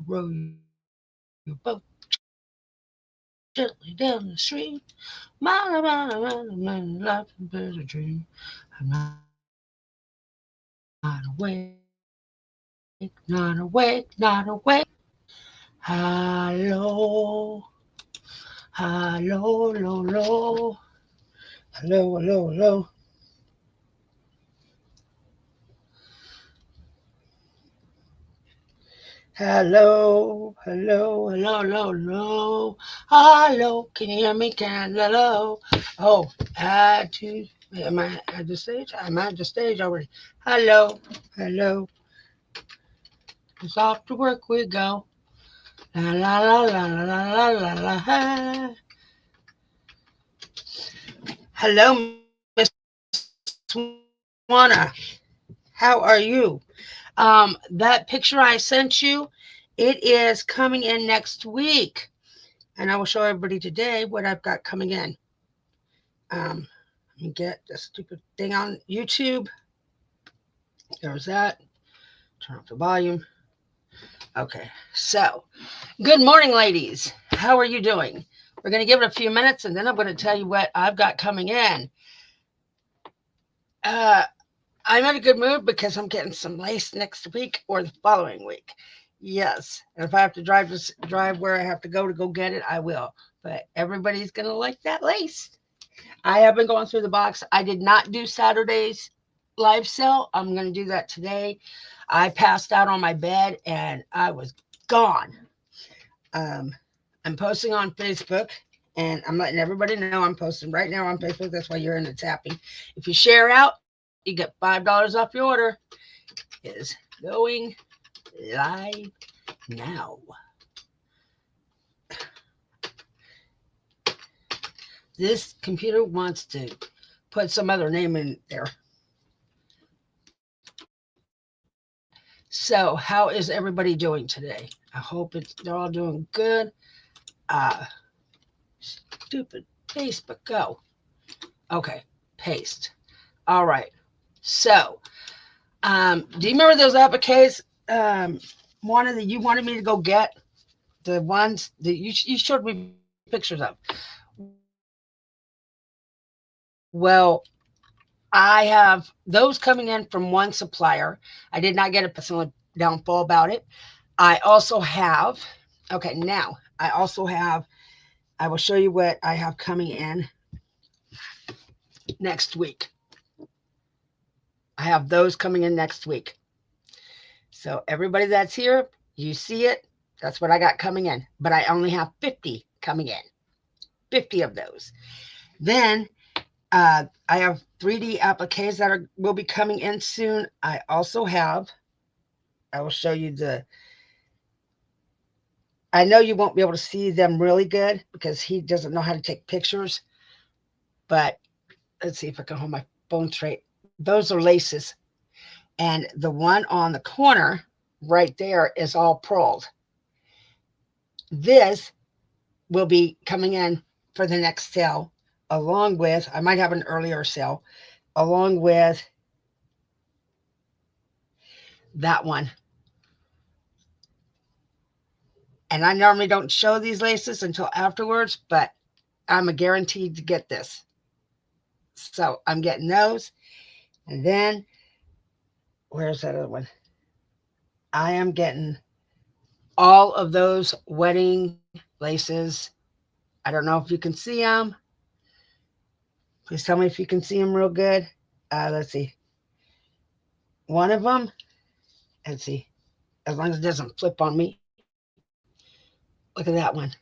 row your boat gently down the stream. Mile, mile, mile, mile, life is a dream. I'm not awake, not awake, not awake. Hello, hello, hello, hello, hello, hello, hello. Hello, hello, hello, hello, hello, hello. Can you hear me? Hello. Oh, am I at the stage? I'm at the stage already. Hello, hello. It's off to work we go. La la la la la la la la. La. Hello, Miss Swanna. How are you? That picture I sent you, it is coming in next week. And I will show everybody today what I've got coming in. Let me get the stupid thing on YouTube. There's that. Turn off the volume. Okay, so good morning, ladies. How are you doing? We're going to give it a few minutes and then I'm going to tell you what I've got coming in. Uh, I'm in a good mood because I'm getting some lace next week or the following week. Yes, and if I have to drive where I have to go get it, I will. But everybody's going to like that lace. I have been going through the box. I did not do Saturday's live sale. I'm going to do that today. I passed out on my bed and I was gone. Um, I'm posting on Facebook and I'm letting everybody know I'm posting right now on Facebook. That's why you're in the tapping. If you share out, you get $5 off your order. It is going live now. This computer wants to put some other name in there. So, how is everybody doing today? I hope they're all doing good. Uh, Stupid Facebook, go. Okay, paste. All right. So, do you remember those appliques? You wanted me to go get the ones that you showed me pictures of. Well, I have those coming in from one supplier. I did not get a personal downfall about it. I also have, okay, now I also have, I will show you what I have coming in next week. I have those coming in next week. So everybody that's here, you see it. That's what I got coming in. But I only have 50 coming in. 50 of those. Then I have 3D appliques that will be coming in soon. I also have, I will show you I know you won't be able to see them really good because he doesn't know how to take pictures. But let's see if I can hold my phone straight. Those are laces. And the one on the corner right there is all pearled. This will be coming in for the next sale, along with, I might have an earlier sale, along with that one. And I normally don't show these laces until afterwards, but I'm a guaranteed to get this. So I'm getting those. And then, where's that other one? I am getting all of those wedding laces. I don't know if you can see them. Please tell me if you can see them real good. Let's see. One of them, let's see, as long as it doesn't flip on me. Look at that one.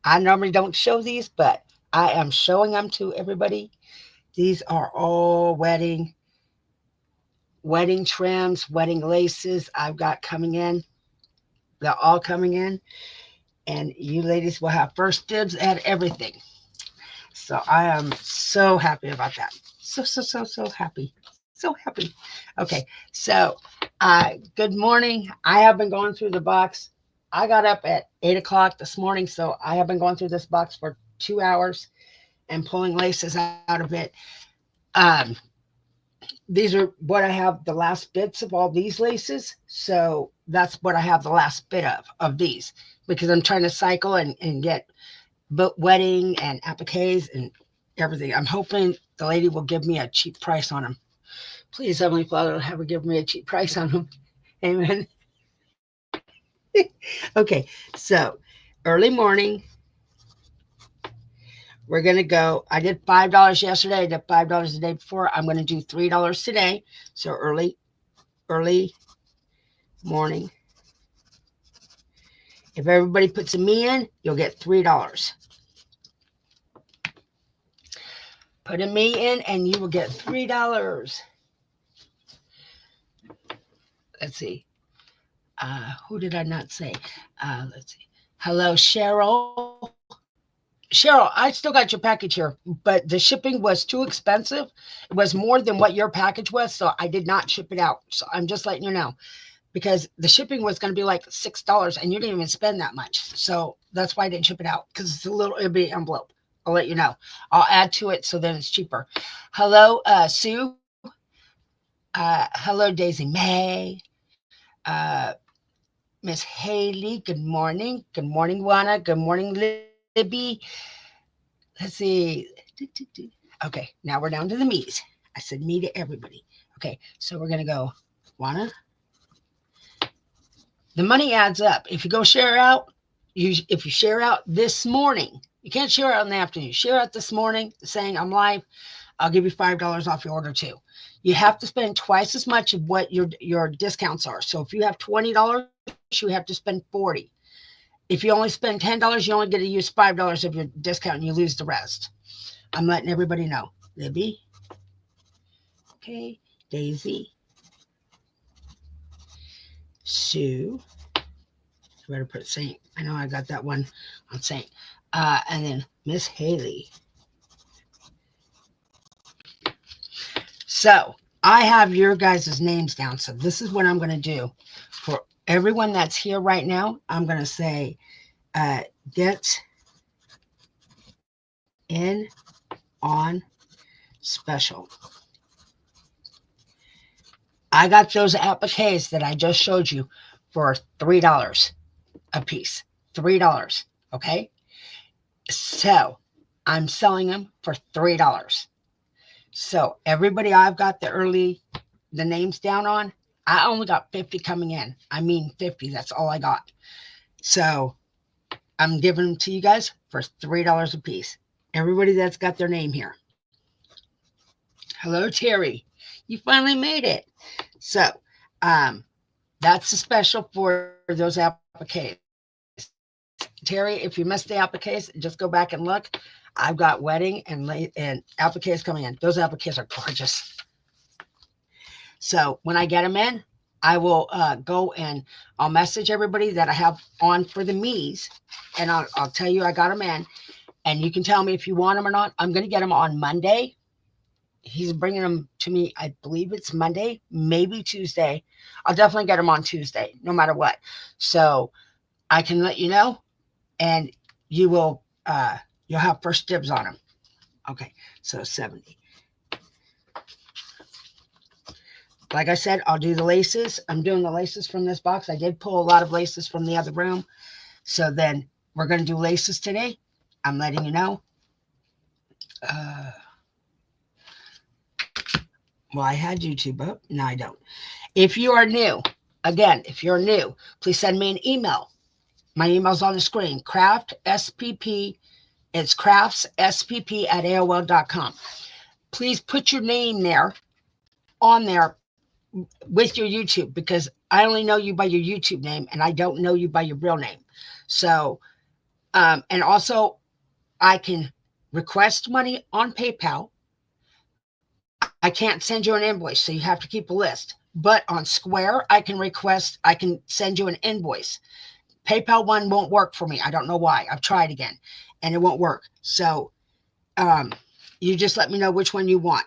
I normally don't show these, but I am showing them to everybody. These are all wedding trims, wedding laces I've got coming in. They're all coming in. And you ladies will have first dibs at everything. So I am so happy about that. So happy. So happy. Okay, so good morning. I have been going through the box. I got up at 8 o'clock this morning, so I have been going through this box for 2 hours and pulling laces out of it. Um, these are what I have the last bits of all these laces. So that's what I have the last bit of these, because I'm trying to cycle and get wedding and appliques and everything. I'm hoping the lady will give me a cheap price on them. Please, Heavenly Father, have her give me a cheap price on them. Amen. Okay, so early morning, we're gonna go. I did $5 yesterday. I did $5 the day before. I'm gonna do $3 today. So early morning. If everybody puts a me in, you'll get $3. Put a me in, and you will get $3. Let's see. Who did I not say? Let's see. Hello, Cheryl. Cheryl, I still got your package here, but the shipping was too expensive. It was more than what your package was, so I did not ship it out. So I'm just letting you know, because the shipping was going to be like $6, and you didn't even spend that much. So that's why I didn't ship it out, because it'll be an envelope. I'll let you know. I'll add to it so then it's cheaper. Hello, Sue. Hello, Daisy May. Uh, Miss Haley, good morning. Good morning, Juana. Good morning, Libby. Let's see. Okay, now we're down to the me's. I said me to everybody. Okay, so we're going to go, Juana. The money adds up. If you go share out, if you share out this morning, you can't share out in the afternoon. Share out this morning saying I'm live, I'll give you $5 off your order too. You have to spend twice as much of what your discounts are. So if you have $20, you have to spend 40. If you only spend $10, you only get to use $5 of your discount, and you lose the rest. I'm letting everybody know. Libby, okay, Daisy, Sue. Better put Saint. I know I got that one on Saint. And then Miss Haley. So I have your guys' names down. So this is what I'm going to do for everyone that's here right now. I'm going to say, get in on special. I got those appliques that I just showed you for $3 a piece. $3. Okay. So I'm selling them for $3. So everybody I've got the names down on, I only got 50 coming in. I mean 50. That's all I got. So I'm giving them to you guys for $3 a piece. Everybody that's got their name here. Hello, Terry. You finally made it. So that's the special for those appliques. Terry, if you missed the appliques, just go back and look. I've got wedding and appliques coming in. Those appliques are gorgeous. So when I get them in, I will go and I'll message everybody that I have on for the me's, and I'll tell you I got them in, and you can tell me if you want them or not. I'm going to get them on Monday. He's bringing them to me. I believe it's Monday, maybe Tuesday. I'll definitely get them on Tuesday, no matter what. So I can let you know, and you will you'll have first dibs on them. Okay, so 70. Like I said, I'll do the laces. I'm doing the laces from this box. I did pull a lot of laces from the other room. So then we're going to do laces today. I'm letting you know. Well, I had YouTube up. No, I don't. If you are new, again, if you're new, please send me an email. My email's on the screen. Craft SPP. It's craftsspp@aol.com. Please put your name there, on there with your YouTube, because I only know you by your YouTube name and I don't know you by your real name. So, and also I can request money on PayPal. I can't send you an invoice, so you have to keep a list. But on Square, I can send you an invoice. PayPal one won't work for me. I don't know why. I've tried again and it won't work. So you just let me know which one you want.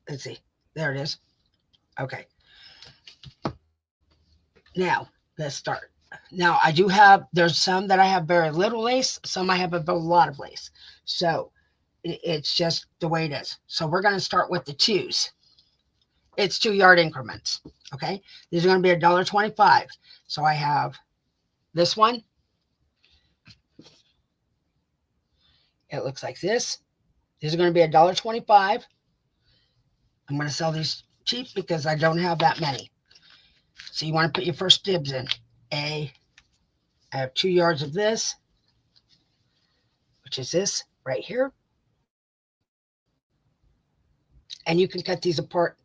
Let's see. There it is. Okay. Now, let's start. Now, there's some that I have very little lace. Some I have a lot of lace. So It's just the way it is. So we're going to start with the twos. It's 2-yard increments. Okay. These are going to be $1.25. So I have this one. It looks like this. These are going to be $1.25. I'm going to sell these cheap because I don't have that many. So you want to put your first dibs in. I have 2 yards of this, which is this right here. And you can cut these apart.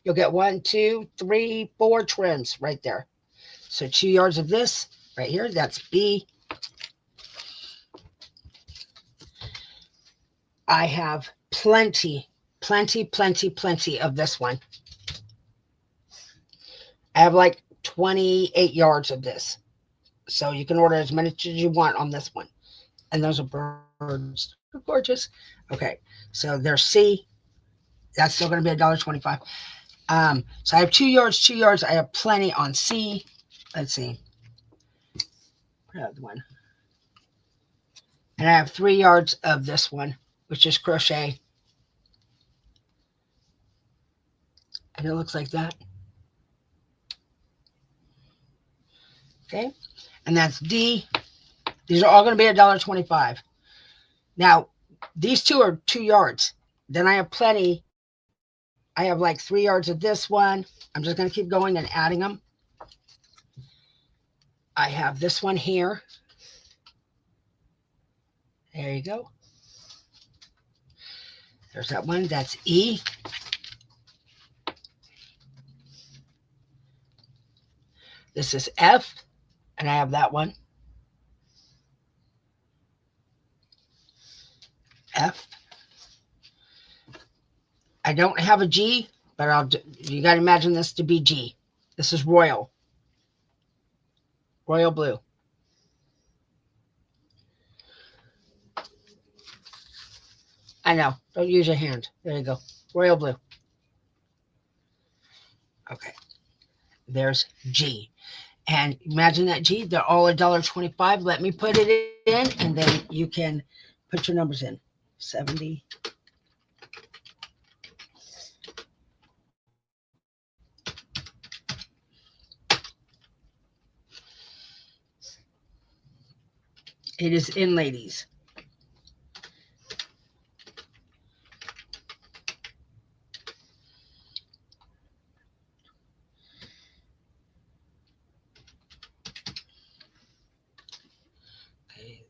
You'll get 1, 2, 3, 4 trims right there. So 2 yards of this right here. That's B. I have plenty of this one. I have like 28 yards of this. So you can order as many as you want on this one. And those are birds. They're gorgeous. Okay. So there's C. That's still going to be $1.25. So I have 2 yards, 2 yards. I have plenty on C. Let's see. Another one. And I have 3 yards of this one, which is crochet. And it looks like that. Okay. And that's D. These are all going to be $1.25. Now, these two are 2 yards. Then I have plenty. I have like 3 yards of this one. I'm just going to keep going and adding them. I have this one here. There you go. There's that one. That's E. This is F. And I have that one. F. I don't have a G, but you got to imagine this to be G. This is royal. Royal blue. I know. Don't use your hand. There you go. Royal blue. Okay. There's G. And imagine that G. They're all $1.25. Let me put it in, and then you can put your numbers in. 70. It is in, ladies. Okay.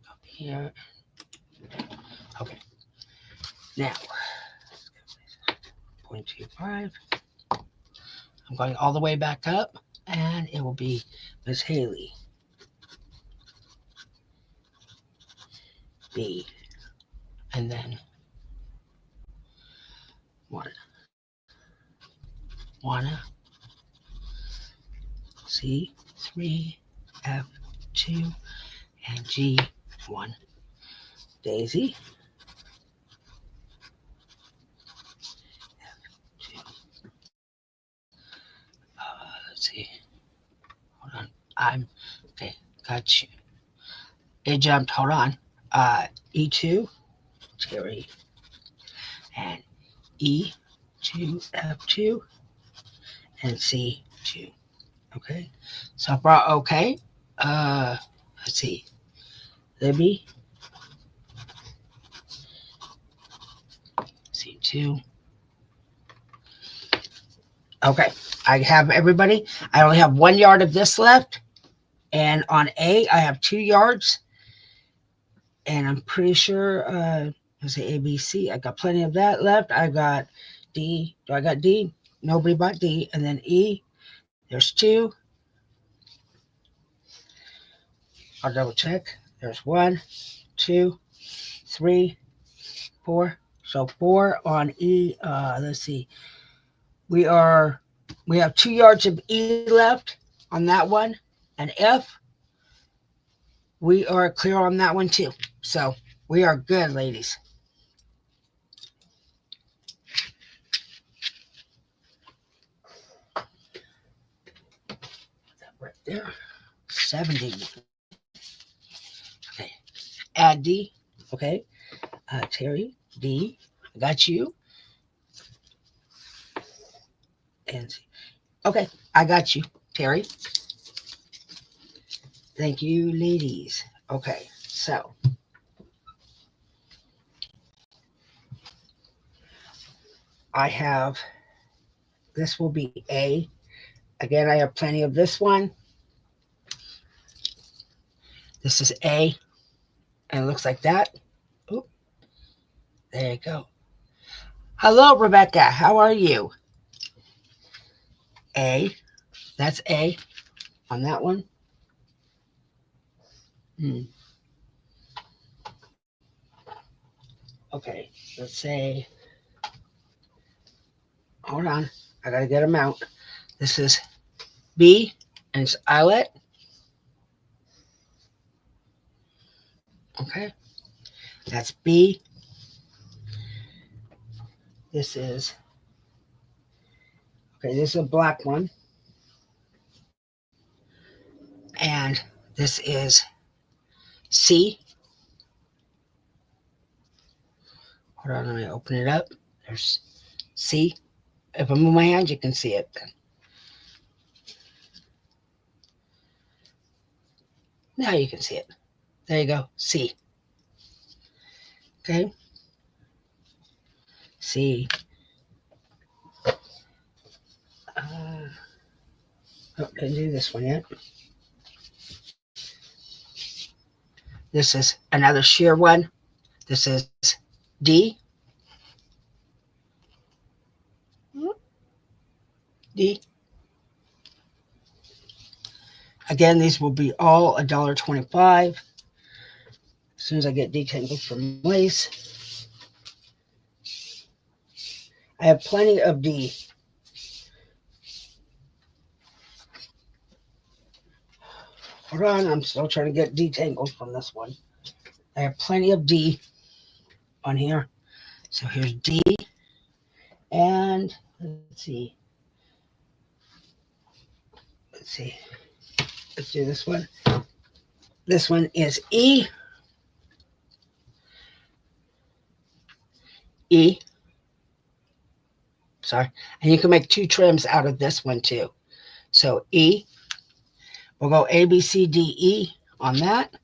Up here. Okay. Now, 0.25. I'm going all the way back up, and it will be Miss Haley. B. And then 1. C, 3, F, 2, and G, 1. Daisy. F, 2. Let's see. Hold on. Okay. Got you. It jumped. Hold on. E2, Terry, and E2, F2, and C2. Okay. So I brought okay. Let's see. Libby. C2. Okay. I have everybody. I only have 1 yard of this left. And on A, I have 2 yards. And I'm pretty sure, let's say A, B, C. I got plenty of that left. I got D. Do I got D? Nobody but D. And then E. There's 2. I'll double check. There's 1, 2, 3, 4. So 4 on E. Let's see. We have 2 yards of E left on that one. And F, we are clear on that one too. So we are good, ladies. That right there. 70. Okay. Add D. Okay. Terry D, I got you. And okay, I got you, Terry. Thank you, ladies. Okay, so I have this will be A. Again, I have plenty of this one. This is A, and it looks like that. Oop, there you go. Hello, Rebecca. How are you? A. That's A on that one. Hmm. Okay, let's say, hold on. I got to get them out. This is B, and it's eyelet. Okay, that's B. This is, okay, this is a black one. And this is C. Hold on, let me open it up. There's C. If I move my hand, you can see it. Now you can see it. There you go. C. Okay. C. Oh, didn't do this one yet. This is another sheer one. This is D. D. Again, these will be all $1.25. As soon as I get detangled from lace. I have plenty of D. Hold on, I'm still trying to get detangled from this one. I have plenty of D on here. So here's D. And let's see. Let's see. Let's do this one. This one is E. E. Sorry. And you can make 2 trims out of this one too. So E. We'll go A, B, C, D, E on that.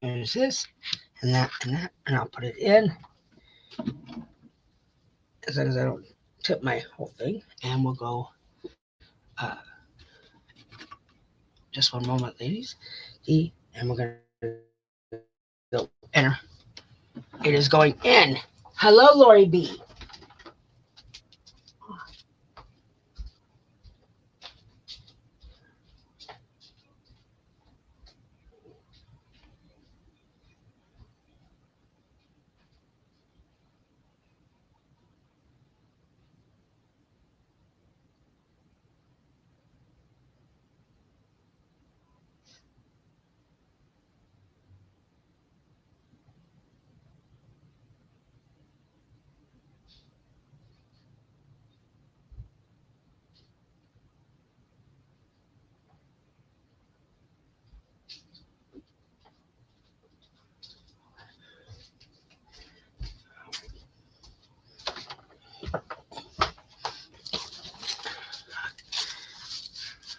Here's this. And that, and that. And I'll put it in. As long as I don't tip my whole thing. And we'll go. Just one moment, ladies. E. And we're going to go enter. It is going in. Hello, Lori B.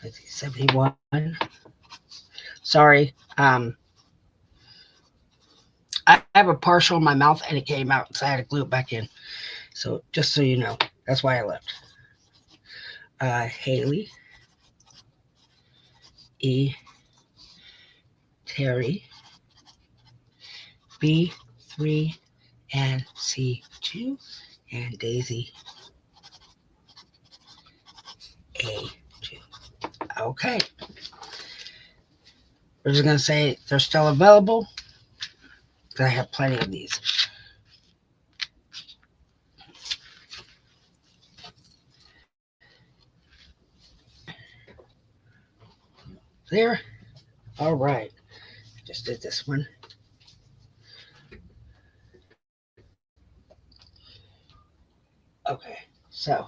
Let's see, 71. Sorry. I have a partial in my mouth and it came out, so I had to glue it back in. So just so you know, that's why I left. Haley, E, Terry, B3, and C2, and Daisy, A2. Okay. We're just going to say they're still available because I have plenty of these. There. All right. Just did this one. Okay. So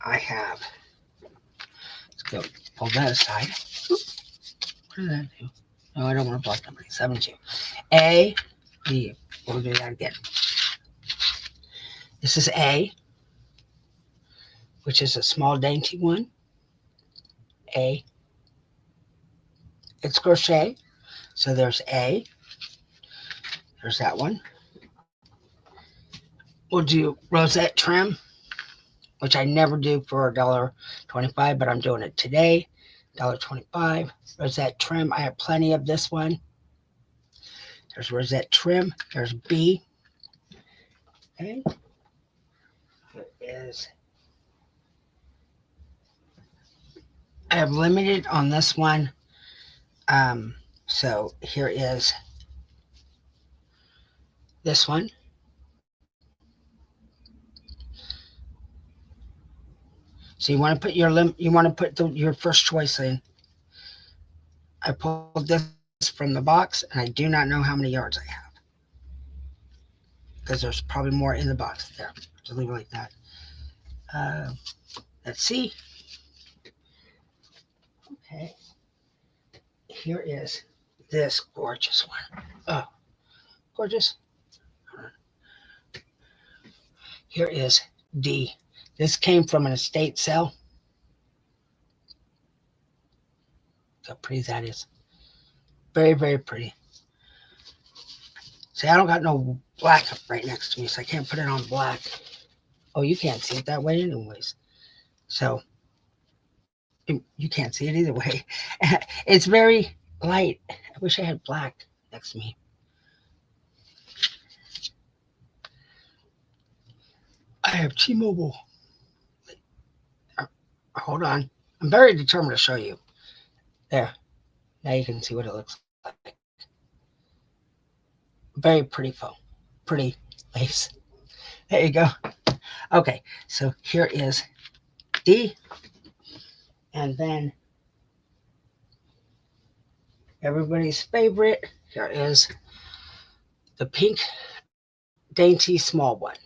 I have, let's go pull that aside. What did that do? No, I don't want to block number 72. A, B. We'll do that again. This is A, which is a small dainty one. A. It's crochet. So there's A. There's that one. We'll do rosette trim, which I never do for $1.25, but I'm doing it today. $1.25. Rosette trim. I have plenty of this one. There's rosette trim. There's B. Okay. Here is. I have limited on this one. So here is this one. So you want to put your first choice in. I pulled this from the box, and I do not know how many yards I have because there's probably more in the box there. Just leave it like that. Let's see. Okay. Here is this gorgeous one. Oh, gorgeous. Here is D. This came from an estate sale. Look how pretty that is. Very, very pretty. See, I don't got no black right next to me, so I can't put it on black. Oh, you can't see it that way anyways. So you can't see it either way. It's very light. I wish I had black next to me. I have T-Mobile. Hold on. I'm very determined to show you. There. Now you can see what it looks like. Very pretty faux. Pretty lace. There you go. Okay, so here is D. And then everybody's favorite. Here is the pink dainty small one.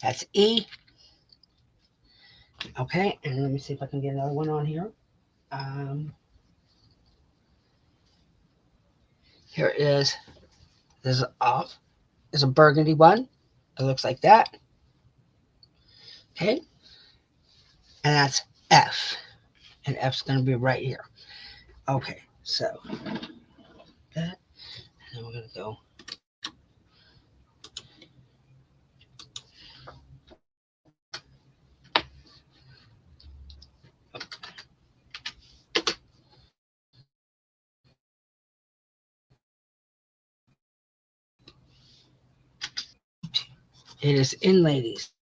That's E. Okay, and let me see if I can get another one on here. Here is this is a burgundy one. It looks like that. Okay, and that's F, and F's going to be right here. Okay, so that, and then we're going to go. It is in, ladies.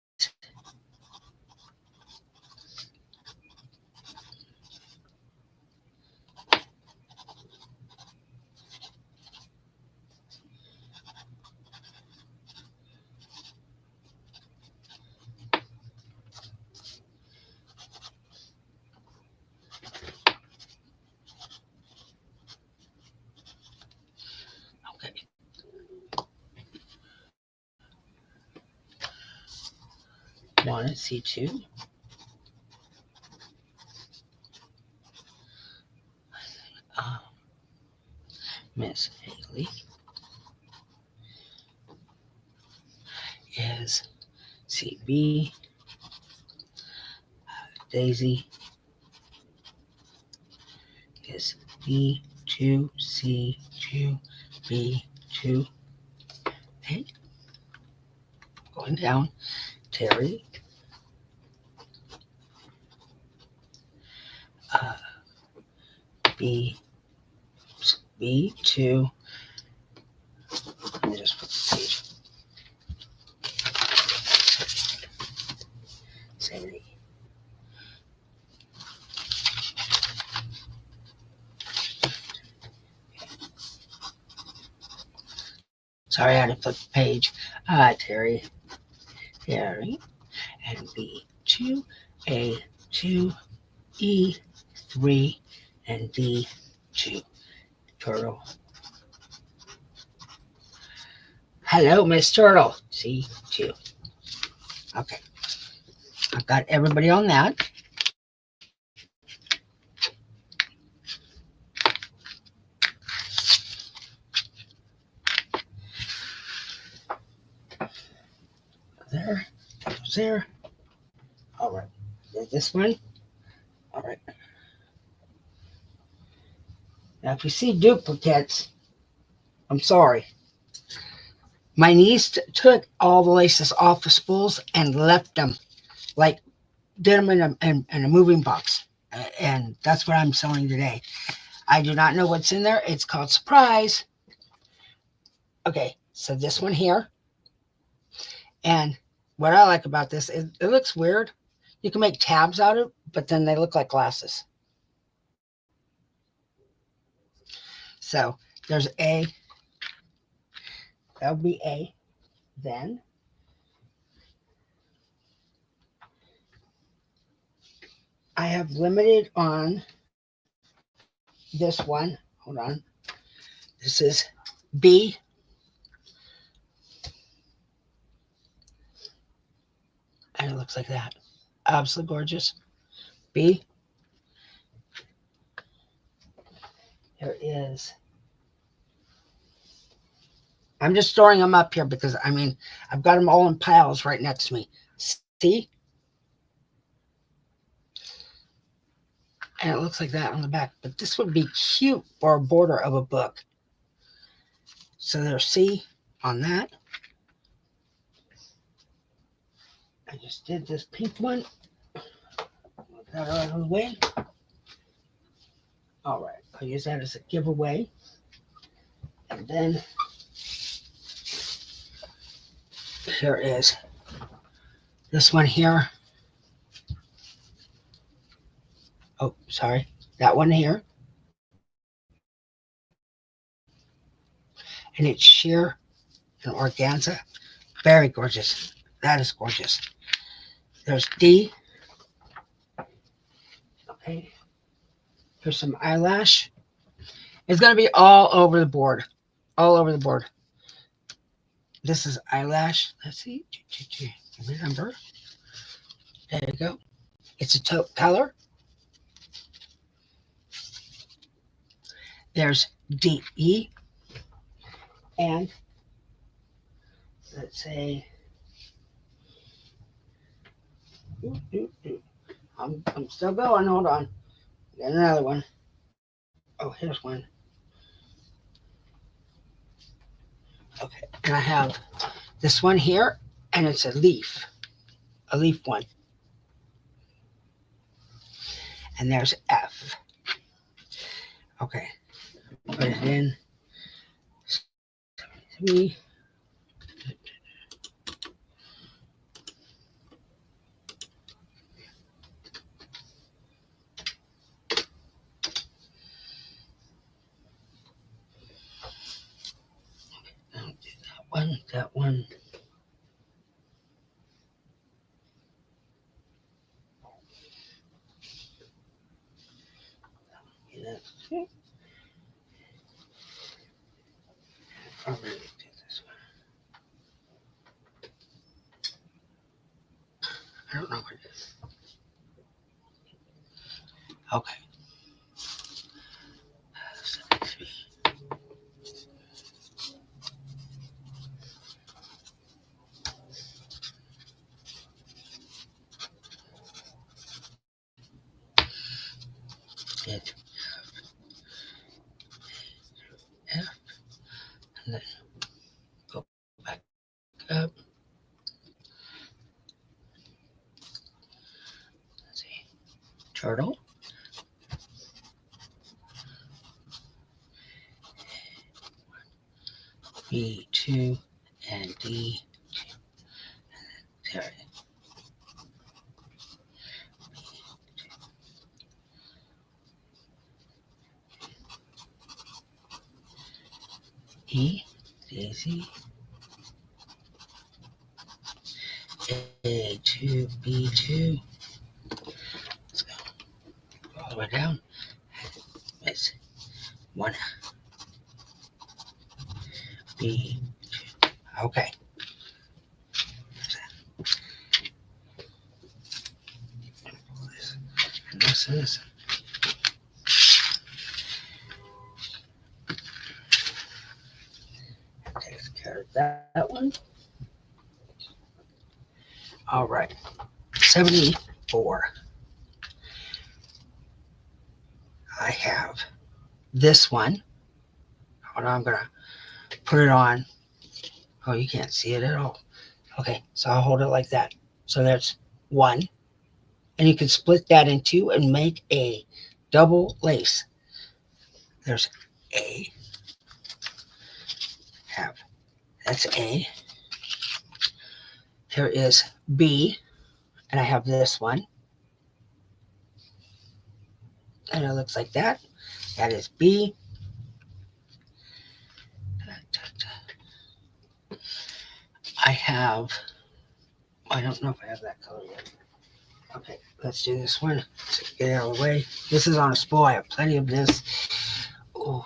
Okay. One is C2. Miss Haley is CB. Daisy is B2, C2, B2. Okay. Going down. Terry. B2. Let me just put the page. 70. Sorry, I had to flip the page. Terry, and B2, A2, E3, and D2. Turtle. Hello, Miss Turtle. C2. Okay. I've got everybody on that. there. That goes there. All right. This one. All right. Now, if you see duplicates, I'm sorry. My niece took all the laces off the spools and left them, like did them in a moving box. And that's what I'm sewing today. I do not know what's in there. It's called surprise. Okay, so this one here. And what I like about this, it looks weird. You can make tabs out of it, but then they look like glasses. So there's A. That would be A. Then I have limited on this one. Hold on. This is B. And it looks like that. Absolutely gorgeous. B. There is. I'm just storing them up here because, I mean, I've got them all in piles right next to me. See? And it looks like that on the back. But this would be cute for a border of a book. So there's C on that. I just did this pink one. Put that out of the way. All right. I'll use that as a giveaway. And then here is this one here. Oh, sorry. That one here. And it's sheer and organza. Very gorgeous. That is gorgeous. There's D. Okay. Here's some eyelash. It's going to be all over the board. All over the board. This is eyelash. Let's see. Remember. There you go. It's a taupe color. There's DE. And let's say, I'm still going. Hold on. Got another one. Oh, here's one. Okay. And I have this one here, and it's a leaf one. And there's F. Okay. Put it in. 3. I'll do that one. Yeah. I'll really do this one. I don't know what it is. Okay. So let's see. It F, and then go back up. Let's see. Turtle. B2 and D. There. E, Daisy, A2, B2. Let's go all the way down. It's 1, B2. Okay. And this is takes care of that one. All right, 74. I have this one. Hold on, I'm gonna put it on. Oh, you can't see it at all. Okay, so I'll hold it like that. So there's one, and you can split that in two and make a double lace. There's A. Have that's A. Here is B, and I have this one, and it looks like that. That is B. I have. I don't know if I have that color yet. Okay, let's do this one. So get it out of the way. This is on a spool. I have plenty of this. Oh,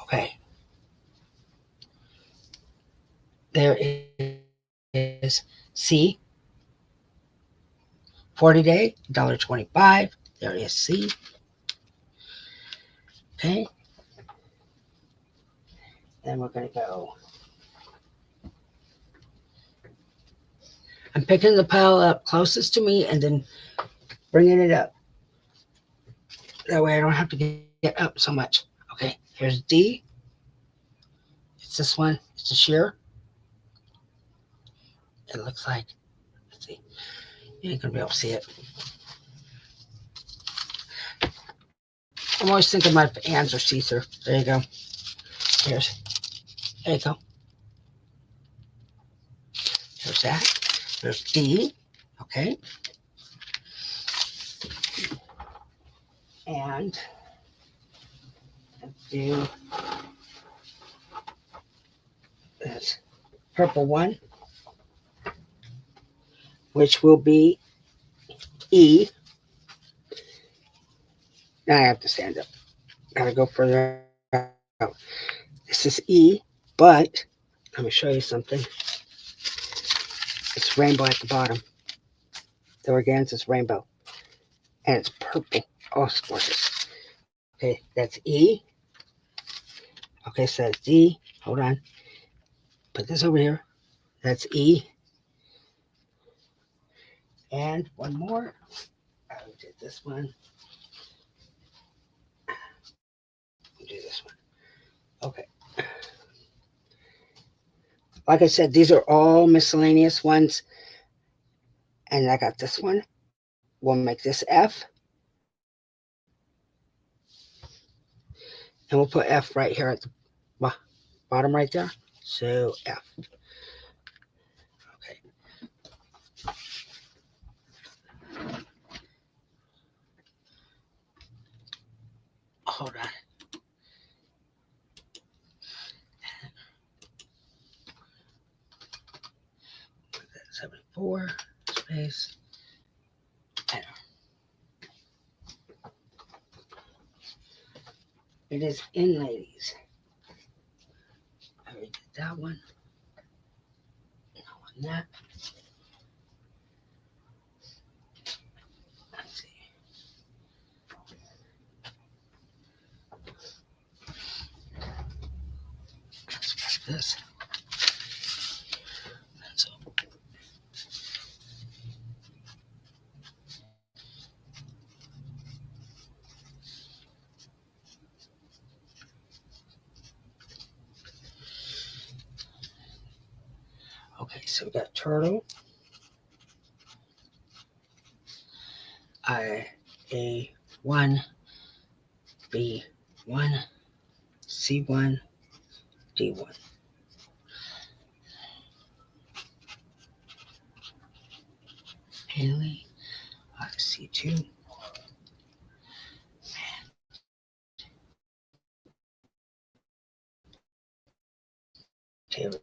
okay. There is C. 40 day, $1.25. There is C. Okay. Then we're going to go. I'm picking the pile up closest to me and then bringing it up. That way I don't have to get up so much. Okay, here's D. It's this one. It's a sheer. It looks like. Let's see. You ain't going to be able to see it. I'm always thinking my hands are see-through. There you go. There you go. There's that. There's D. Okay. And let's do this purple one, which will be E. Now I have to stand up. Gotta go further out. This is E, but let me show you something. It's rainbow at the bottom. The organza is rainbow. And it's purple. Oh, it's gorgeous. Okay, that's E. Okay, so that's D. Hold on. Put this over here. That's E. And one more. I did this one. Do this one. Okay. Like I said, these are all miscellaneous ones. And I got this one. We'll make this F. And we'll put F right here at the bottom right there. So F. Okay. Hold on. 74 space. It is in, ladies. I already did that one. No on that. Let's see. Let's press this. And so. Okay, so we got turtle. A1, B1, C1, D1. Haley, C2. Taylor.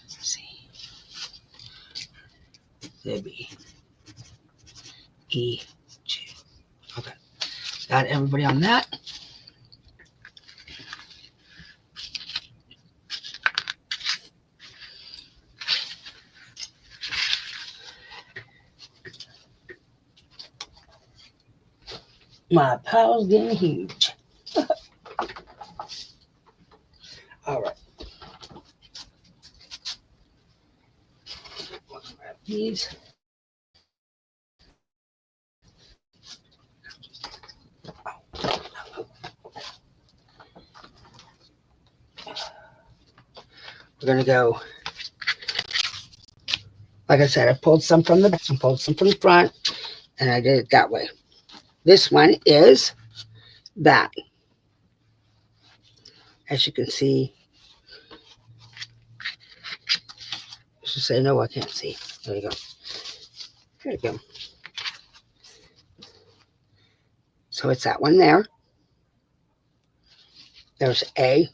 C. Libby. E2. Okay. Got everybody on that. My pile's getting huge. These we're gonna go. Like I said, I pulled some from the back and pulled some from the front, and I did it that way. This one is that, as you can see. I should say no, I can't see. There you go. There you go. So it's that one there. There's A.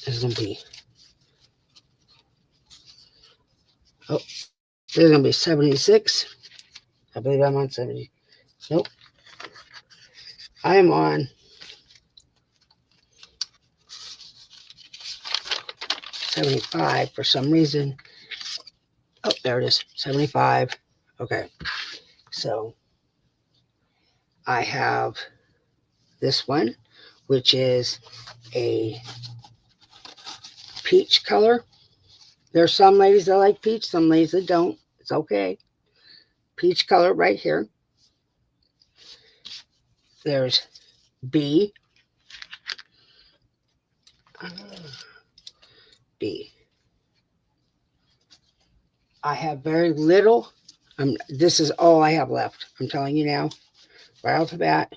This is gonna be. Oh, this is gonna be 76. I believe I'm on 70. Nope. I am on 75 for some reason. Oh, there it is. 75. Okay. So I have this one, which is a peach color. There's some ladies that like peach, some ladies that don't. It's okay. Peach color right here. There's B. B. I have very little. This is all I have left. I'm telling you now, right off the bat.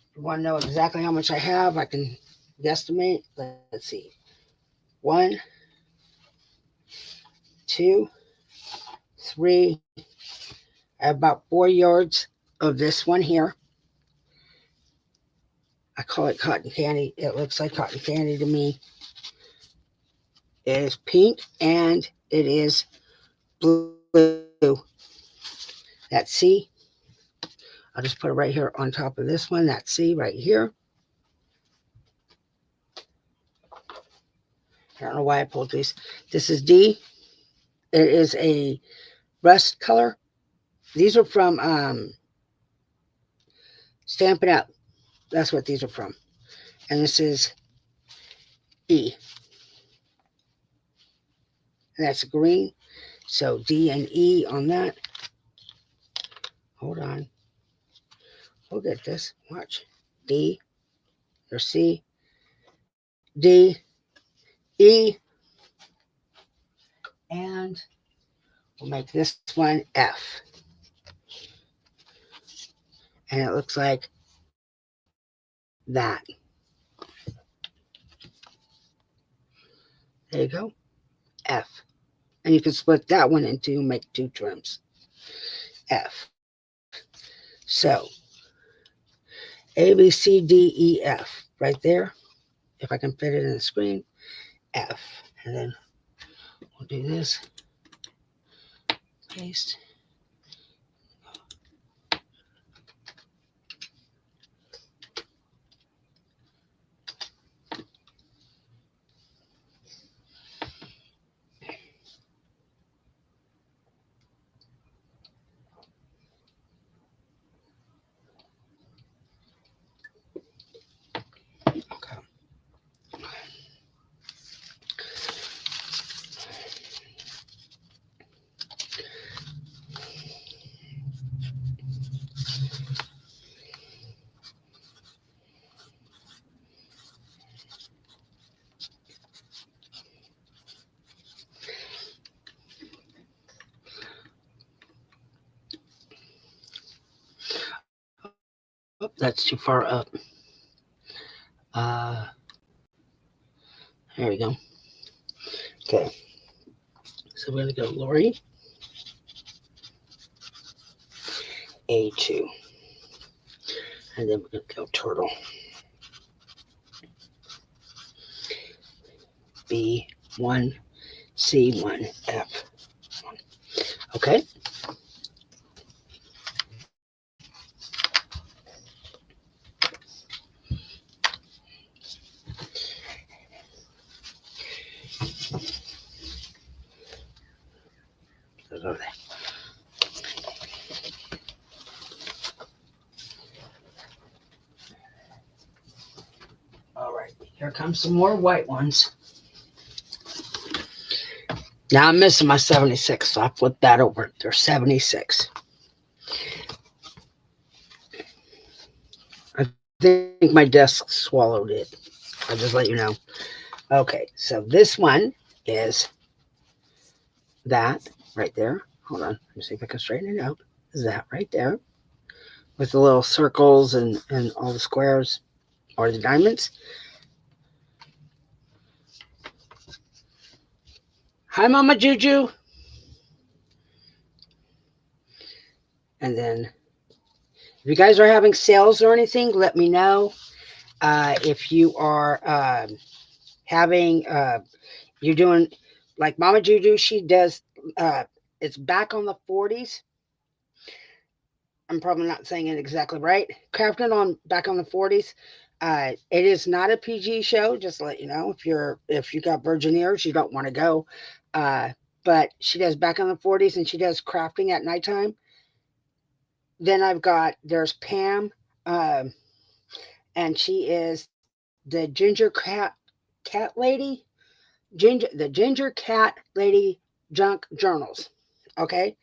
If you want to know exactly how much I have, I can guesstimate. Let's see. 1, 2, 3. I have about 4 yards of this one here. I call it cotton candy. It looks like cotton candy to me. It is pink and it is blue. That's C. I'll just put it right here on top of this one. That's C right here. I don't know why I pulled these. This is D. It is a rust color. These are from Stampin' Up. That's what these are from. And this is E. And that's green. So D and E on that. Hold on. We'll get this. Watch. D or C. D. E. And we'll make this one F. And it looks like that. There you go. F. And you can split that one into make 2 trims. F. So A, B, C, D, E, F. Right there. If I can fit it in the screen. F. And then we'll do this. Paste. Okay. Oh, that's too far up. There we go. Okay. So we're going to go Lori. A2. And then we're going to go Turtle. B1, C1, F1. Okay. So go there. All right. Be careful comes some more white ones. Now I'm missing my 76, so I flipped that over. They're 76. I think my desk swallowed it. I'll just let you know. Okay, so this one is that right there. Hold on. Let me see if I can straighten it out. Is that right there with the little circles and all the squares or the diamonds? Hi, Mama Juju. And then if you guys are having sales or anything, let me know. If you are having, you're doing like Mama Juju, she does, it's back on the 40s. I'm probably not saying it exactly right. Crafting on back on the 40s. It is not a PG show, just to let you know. If you got virgin ears, you don't want to go. But she does back on the 40s and she does crafting at nighttime. Then there's Pam, and she is the ginger cat lady, the ginger cat lady junk journals. Okay,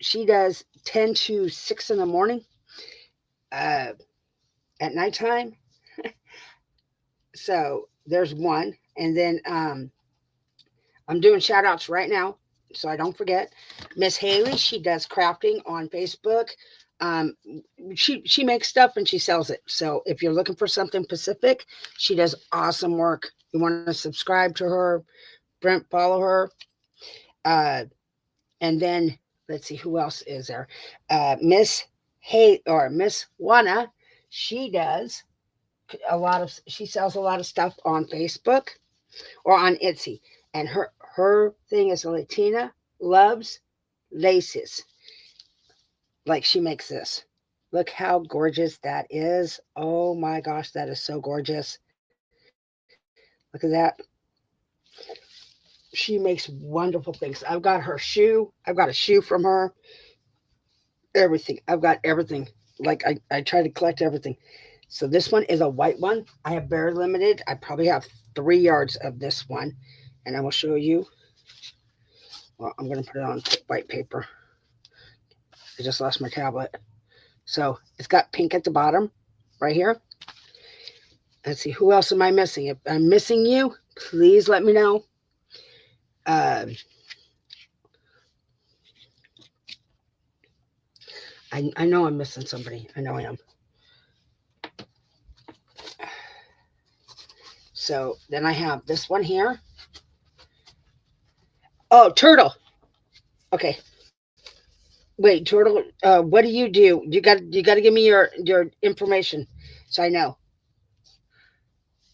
she does 10 to 6 in the morning, at nighttime. So there's one, and then I'm doing shout outs right now, so I don't forget. Miss Haley, she does crafting on Facebook. Um, she makes stuff and she sells it. So if you're looking for something Pacific, she does awesome work. You want to subscribe to her, Brent, follow her. And then let's see who else is there. Miss Miss Wana, she does she sells a lot of stuff on Facebook or on Etsy, and her thing is Latina loves laces. Like she makes this. Look how gorgeous that is. Oh my gosh, that is so gorgeous. Look at that. She makes wonderful things. I've got her shoe. I've got a shoe from her. Everything. I've got everything. Like I try to collect everything. So this one is a white one. I have very limited. I probably have 3 yards of this one. And I will show you. Well, I'm going to put it on white paper. I just lost my tablet. So it's got pink at the bottom right here. Let's see, who else am I missing? If I'm missing you, please let me know. I know I'm missing somebody. I know I am. So then I have this one here. Oh, Turtle. Okay. Wait, Turtle. What do? You got to give me your information so I know.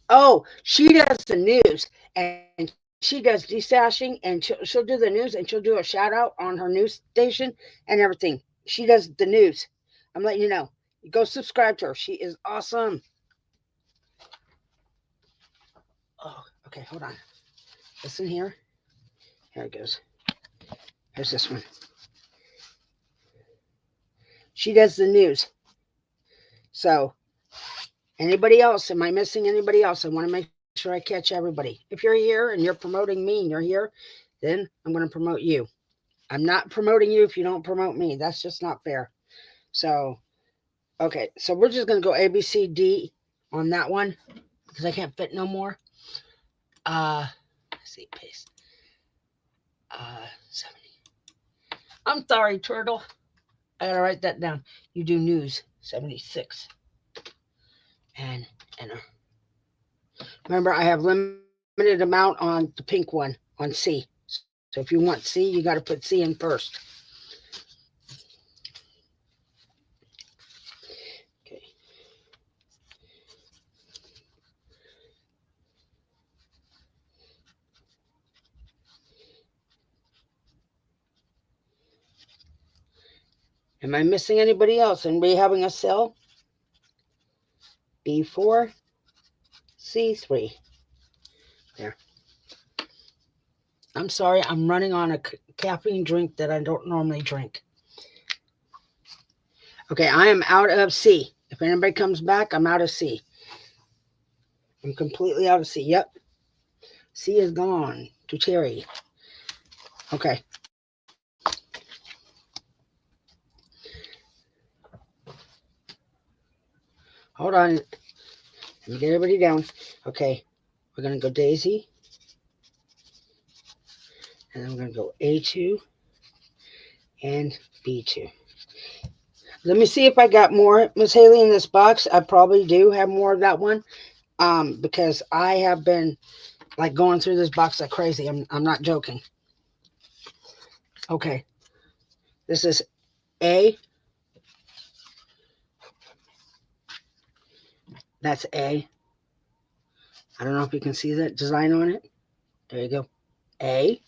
Oh, she does the news and she does desashing and she'll do the news and she'll do a shout out on her news station and everything. She does the news. I'm letting you know. Go subscribe to her. She is awesome. Oh, okay, hold on. Listen here. Here it goes. Here's this one. She does the news. So, anybody else? Am I missing anybody else? I want to make sure I catch everybody. If you're here and you're promoting me and you're here, then I'm going to promote you. I'm not promoting you if you don't promote me. That's just not fair. So, okay. So we're just going to go A, B, C, D on that one because I can't fit no more. Let's see, paste. 70. I'm sorry, Turtle. I gotta write that down. You do news 76. And enter. Remember, I have limited amount on the pink one on C. So if you want C, you got to put C in first. Okay. Am I missing anybody else? Anybody having a sale? B4, C3. There. I'm sorry, I'm running on a caffeine drink that I don't normally drink. Okay, I am out of C. If anybody comes back, I'm out of C. I'm completely out of C. Yep. C is gone to cherry. Okay. Hold on. Let me get everybody down. Okay. We're going to go daisy. And then we're going to go A2 and B2. Let me see if I got more, Miss Haley, in this box. I probably do have more of that one. Because I have been like going through this box like crazy. I'm not joking. Okay. This is A. That's A. I don't know if you can see that design on it. There you go. A.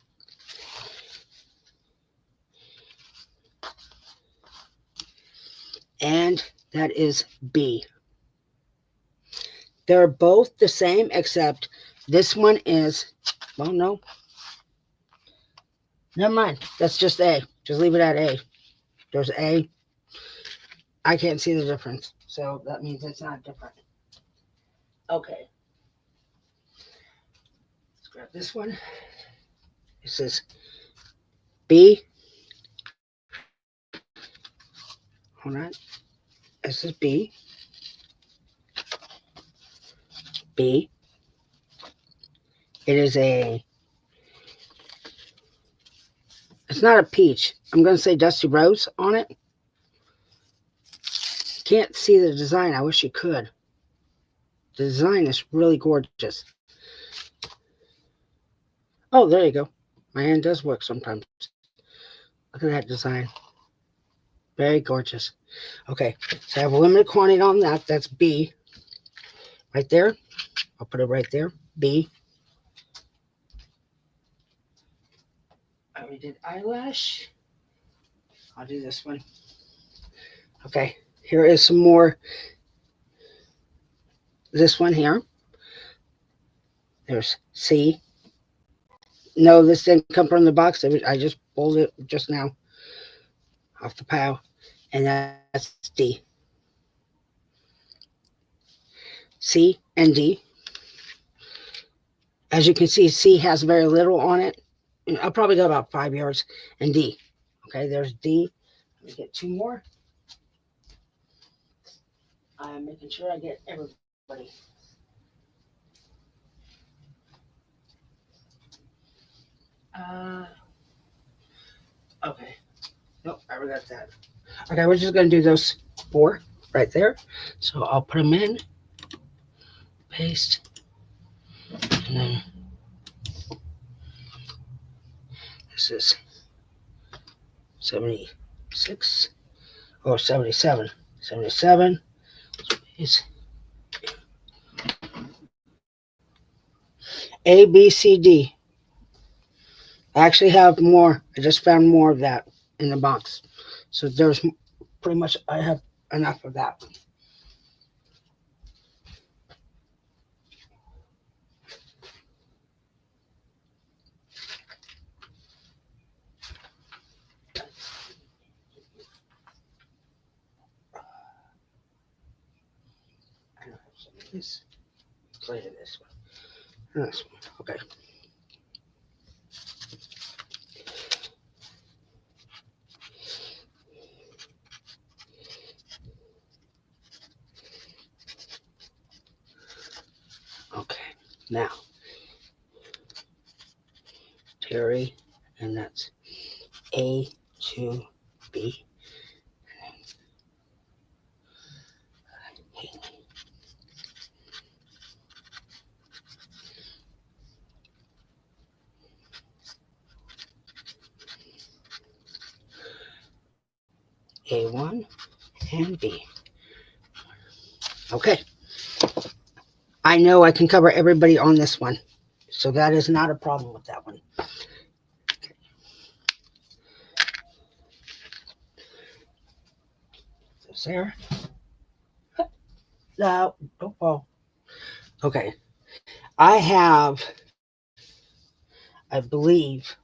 And that is B. They're both the same, except this one is, well, no. Never mind. That's just A. Just leave it at A. There's A. I can't see the difference. So that means it's not different. Okay. Let's grab this one. This is B. Hold on. This is B. B. It is a, it's not a peach. I'm going to say dusty rose on it. Can't see the design. I wish you could. The design is really gorgeous. Oh, there you go. My hand does work sometimes. Look at that design. Very gorgeous. Okay, so I have a limited quantity on that. That's B. Right there. I'll put it right there. B. I already did eyelash. I'll do this one. Okay, here is some more. This one here. There's C. No, this didn't come from the box. I just pulled it just now off the pile. And that's D. C and D. As you can see, C has very little on it. I'll probably go about 5 yards. And D. Okay, there's D. Let me get 2 more. I'm making sure I get everybody. Okay. Nope, I already got that. Okay, we're just going to do those 4 right there. So I'll put them in. Paste. And then this is 76. Or 77. 77 is A, B, C, D. I actually have more. I just found more of that in the box. So there's pretty much, I have enough of that one. I don't have some of this. Play this one. This one. Okay. Okay. Now, Terry, and that's A to B. A1 and B. Okay. I know I can cover everybody on this one. So that is not a problem with that one. So Sarah. No, don't fall. Okay. I have, I believe,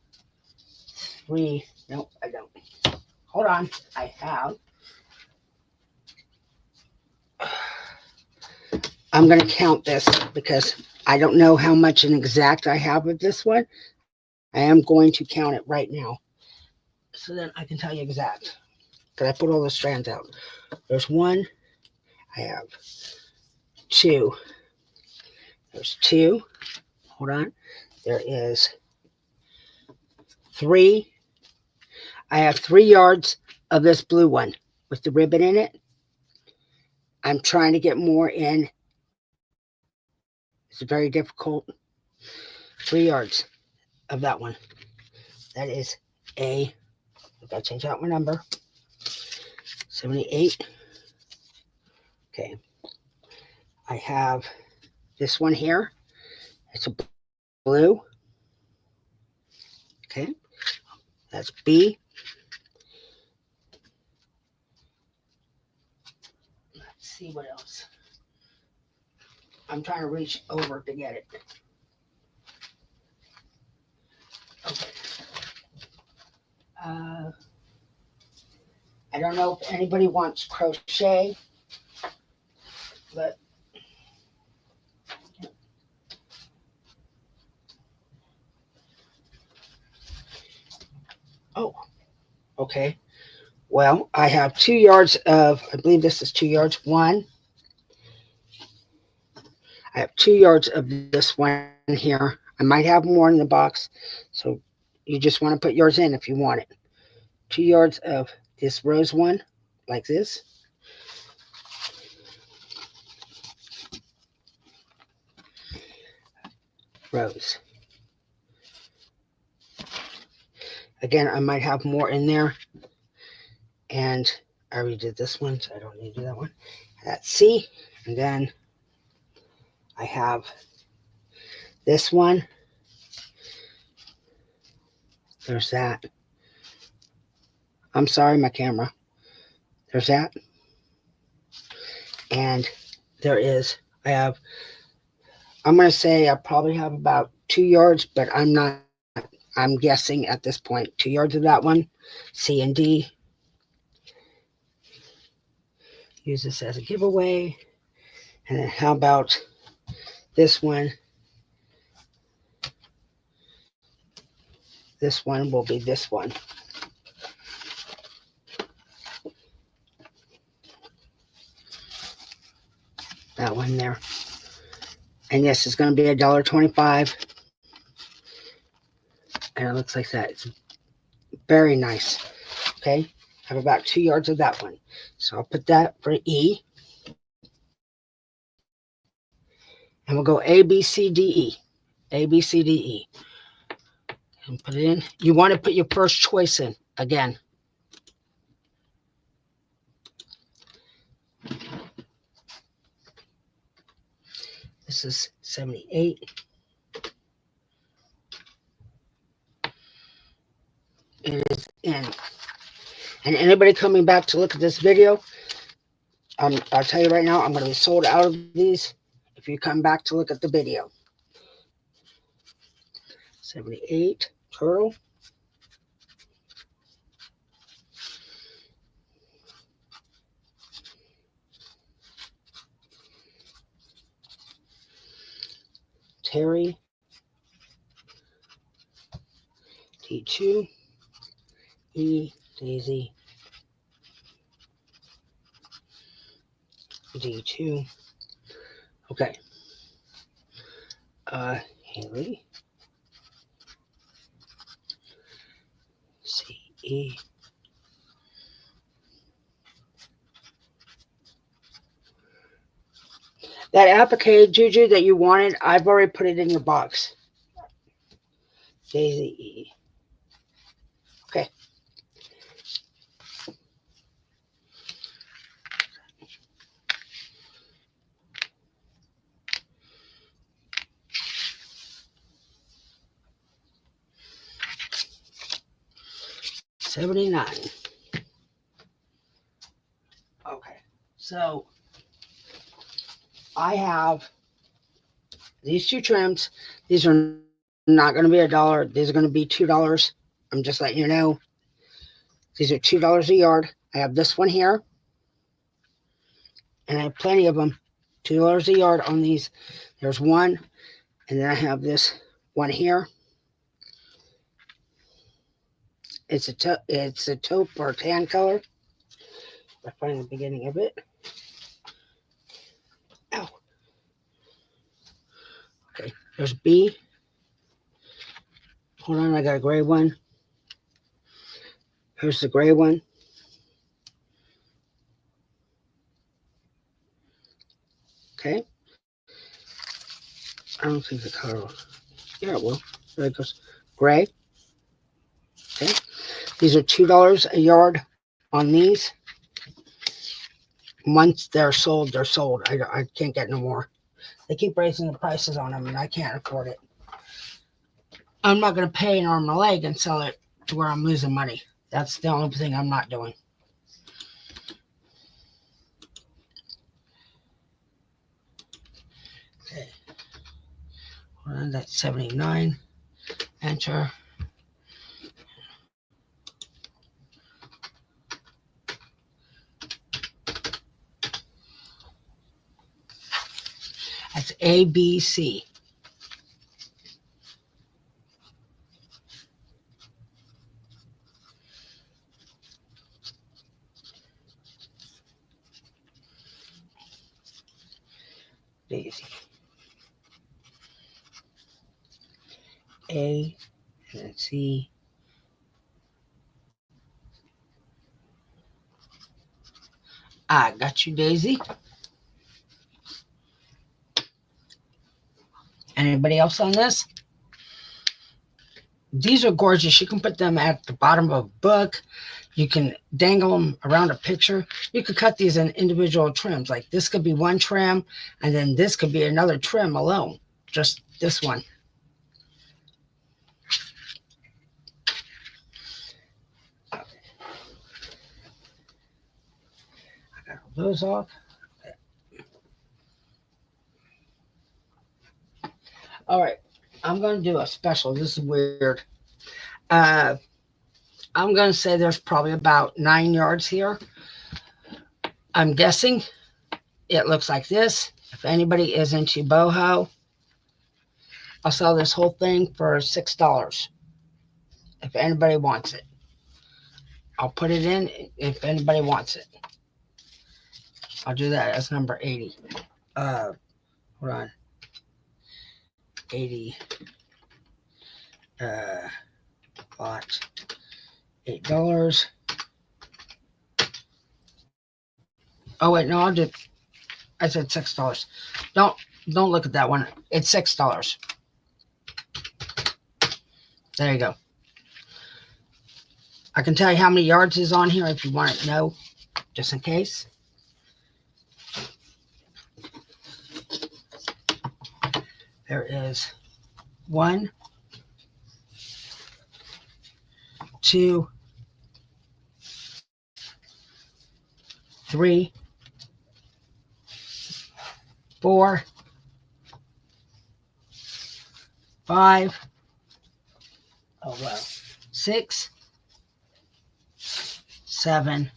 3. No, I don't. Hold on. I have I'm going to count this because I don't know how much an exact I have with this one. I am going to count it right now, so then I can tell you exact. Because I put all the strands out. There's one. I have two. There's two. Hold on. There is three. I have 3 yards of this blue one with the ribbon in it. I'm trying to get more in. It's very difficult. 3 yards of that one. That is a, I've got to change out my number. 78. Okay. I have this one here. It's a blue. Okay. That's B. Let's see what else. I'm trying to reach over to get it. Okay. I don't know if anybody wants crochet, but oh, okay. Well, I have 2 yards of, I believe this is 2 yards. One. I have 2 yards of this one here. I might have more in the box, so you just want to put yours in if you want it. 2 yards of this rose one, like this. Rose. Again, I might have more in there. And I already did this one, so I don't need to do that one. That's C. And then I have this one. There's that. I'm sorry, my camera. There's that. And there is, I'm going to say I probably have about 2 yards, but I'm guessing at this point. 2 yards of that one. C and D. Use this as a giveaway. And then how about this one? This one will be this one. That one there. And this is going to be $1.25. And it looks like that. It's very nice. Okay. I have about 2 yards of that one. So I'll put that for E. And we'll go A, B, C, D, E. A, B, C, D, E. And put it in. You want to put your first choice in again. This is 78. It is in. And anybody coming back to look at this video, I'll tell you right now, I'm going to be sold out of these if you come back to look at the video. 78 turtle. Terry. D2. E. Daisy. D2. Okay. Haley. C-E. That applique, Juju, that you wanted, I've already put it in your box. Daisy E. Okay. $79. Okay. So I have these two trims. These are not going to be $1. These are going to be $2. I'm just letting you know. These are $2 a yard. I have this one here. And I have plenty of them $2 a yard on these. There's one, and then I have this one here. It's a taupe or tan color. I find the beginning of it. Ow. Okay, there's B. Hold on, I got a gray one. Here's the gray one. Okay. I don't think the color will. Yeah, it will. There it goes. Gray. Okay. These are $2 a yard on these. Once they're sold, they're sold. I can't get no more. They keep raising the prices on them, and I can't afford it. I'm not going to pay an arm and a leg and sell it to where I'm losing money. That's the only thing I'm not doing. Okay. Hold on, that's 79. Enter. That's ABC. Daisy. A and C. I got you, Daisy. Anybody else on this? These are gorgeous. You can put them at the bottom of a book. You can dangle them around a picture. You could cut these in individual trims. Like this could be one trim, and then this could be another trim alone. Just this one. I got all those off. All right. I'm going to do a special. This is weird. Uh, I'm going to say there's probably about 9 yards here. I'm guessing it looks like this. If anybody is into boho, I'll sell this whole thing for $6 if anybody wants it. I'll put it in if anybody wants it. I'll do that as number 80. Hold on. 80. Bought $8. Oh wait, no, I said $6. Don't look at that one. It's $6. There you go. I can tell you how many yards is on here if you want to know, just in case. There is 1, 2, 3, 4, 5. Oh wow. 6, 7.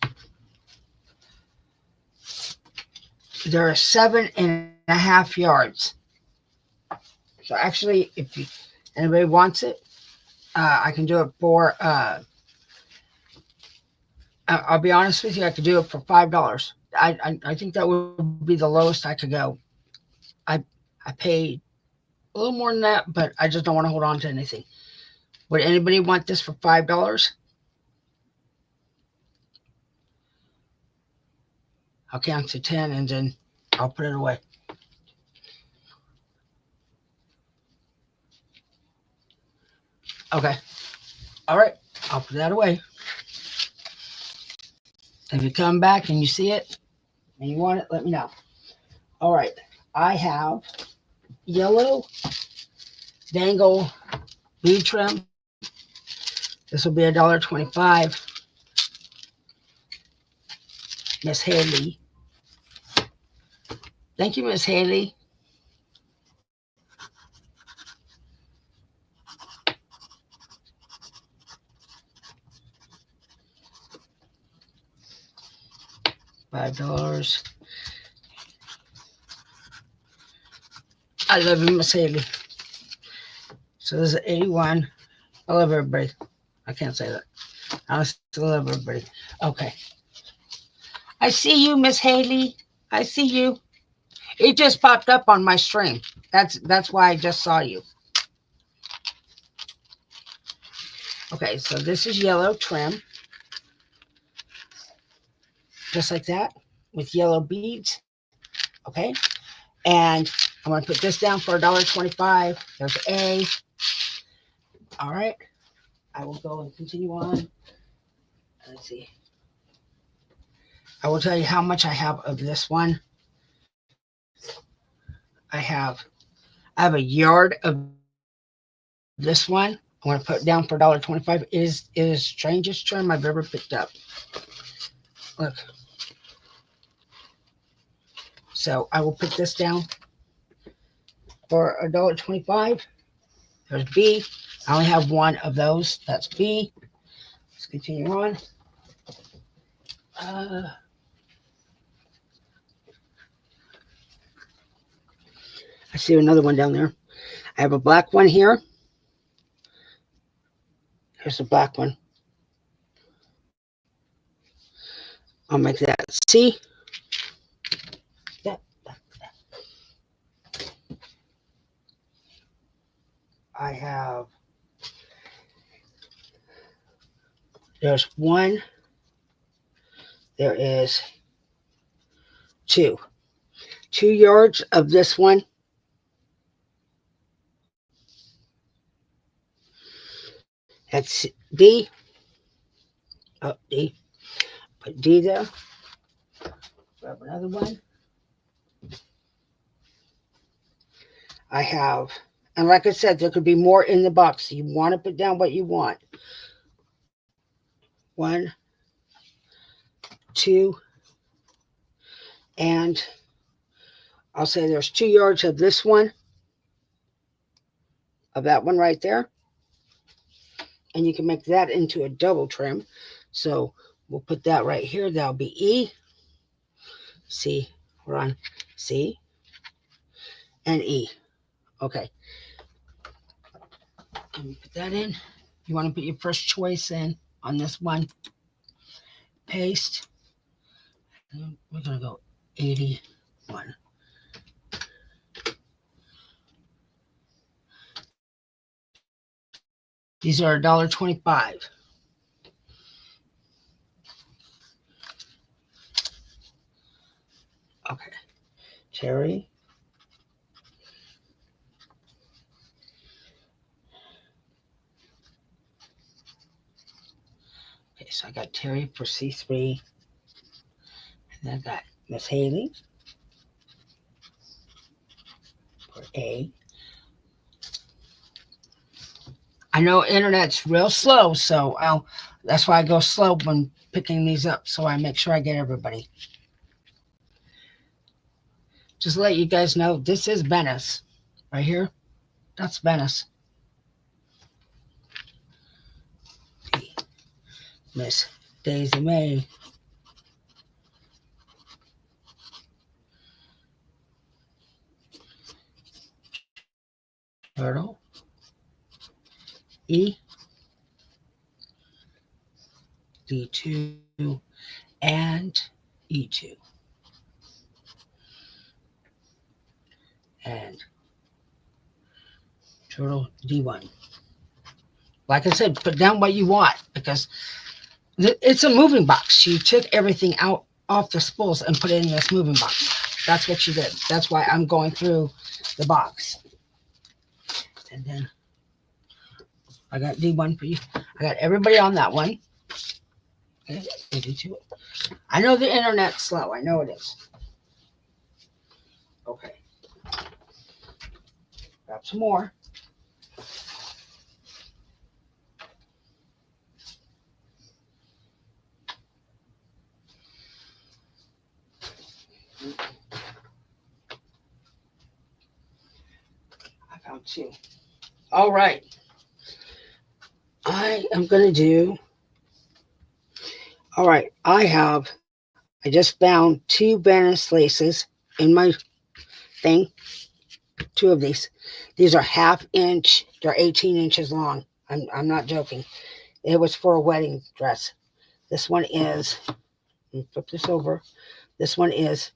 There are 7.5 yards. So actually, if anybody wants it, I can do it for. I'll be honest with you, I could do it for $5. I think that would be the lowest I could go. I paid a little more than that, but I just don't want to hold on to anything. Would anybody want this for $5? I'll count to 10 and then I'll put it away. Okay. All right. I'll put that away. If you come back and you see it and you want it, let me know. All right. I have yellow dangle bead trim. This will be $1.25. Miss Haley. Thank you, Miss Haley. $5. I love you, Miss Haley. So this is 81. I love everybody. I can't say that. I still love everybody. Okay. I see you, Miss Haley. I see you. It just popped up on my stream. That's why I just saw you. Okay, so this is yellow trim, just like that, with yellow beads. Okay, and I'm gonna put this down for $1.25. There's A. All right, I will go and continue on. Let's see. I will tell you how much I have of this one. I have I have a yard of this one. I'm gonna put it down for $1.25. It is strangest trim I've ever picked up. Look. So I will put this down for $1.25. There's B. I only have one of those. That's B. Let's continue on. I see another one down there. I have a black one here. Here's the black one. I'll make that C. That. I have. There's one. There is two. 2 yards of this one. That's D. Oh, D. Put D there. Grab another one. I have, and like I said, there could be more in the box. You want to put down what you want. 1, 2, and I'll say there's 2 yards of this one, of that one right there. And you can make that into a double trim. So we'll put that right here. That'll be E. C. We're on C and E. Okay. Let me put that in. You want to put your first choice in on this one. Paste. And we're going to go 81. These are $1.25. Okay. Terry. Okay, so I got Terry for C3. And then I got Miss Haley for A. I know internet's real slow, so that's why I go slow when picking these up, so I make sure I get everybody. Just to let you guys know, this is Venice. Right here, that's Venice. Miss Daisy May. Turtle. E. D2 and E2. And Turtle D1. Like I said, put down what you want because it's a moving box. You took everything out off the spools and put it in this moving box. That's what you did. That's why I'm going through the box. And then I got D1 for you. I got everybody on that one. Okay, D2. I know the internet's slow. I know it is. Okay. Grab some more. I found two. All right. I am going to do. All right. I just found two Venice laces in my thing. Two of these. These are 1/2 inch. They're 18 inches long. I'm not joking. It was for a wedding dress. This one is, let me flip this over. This one is,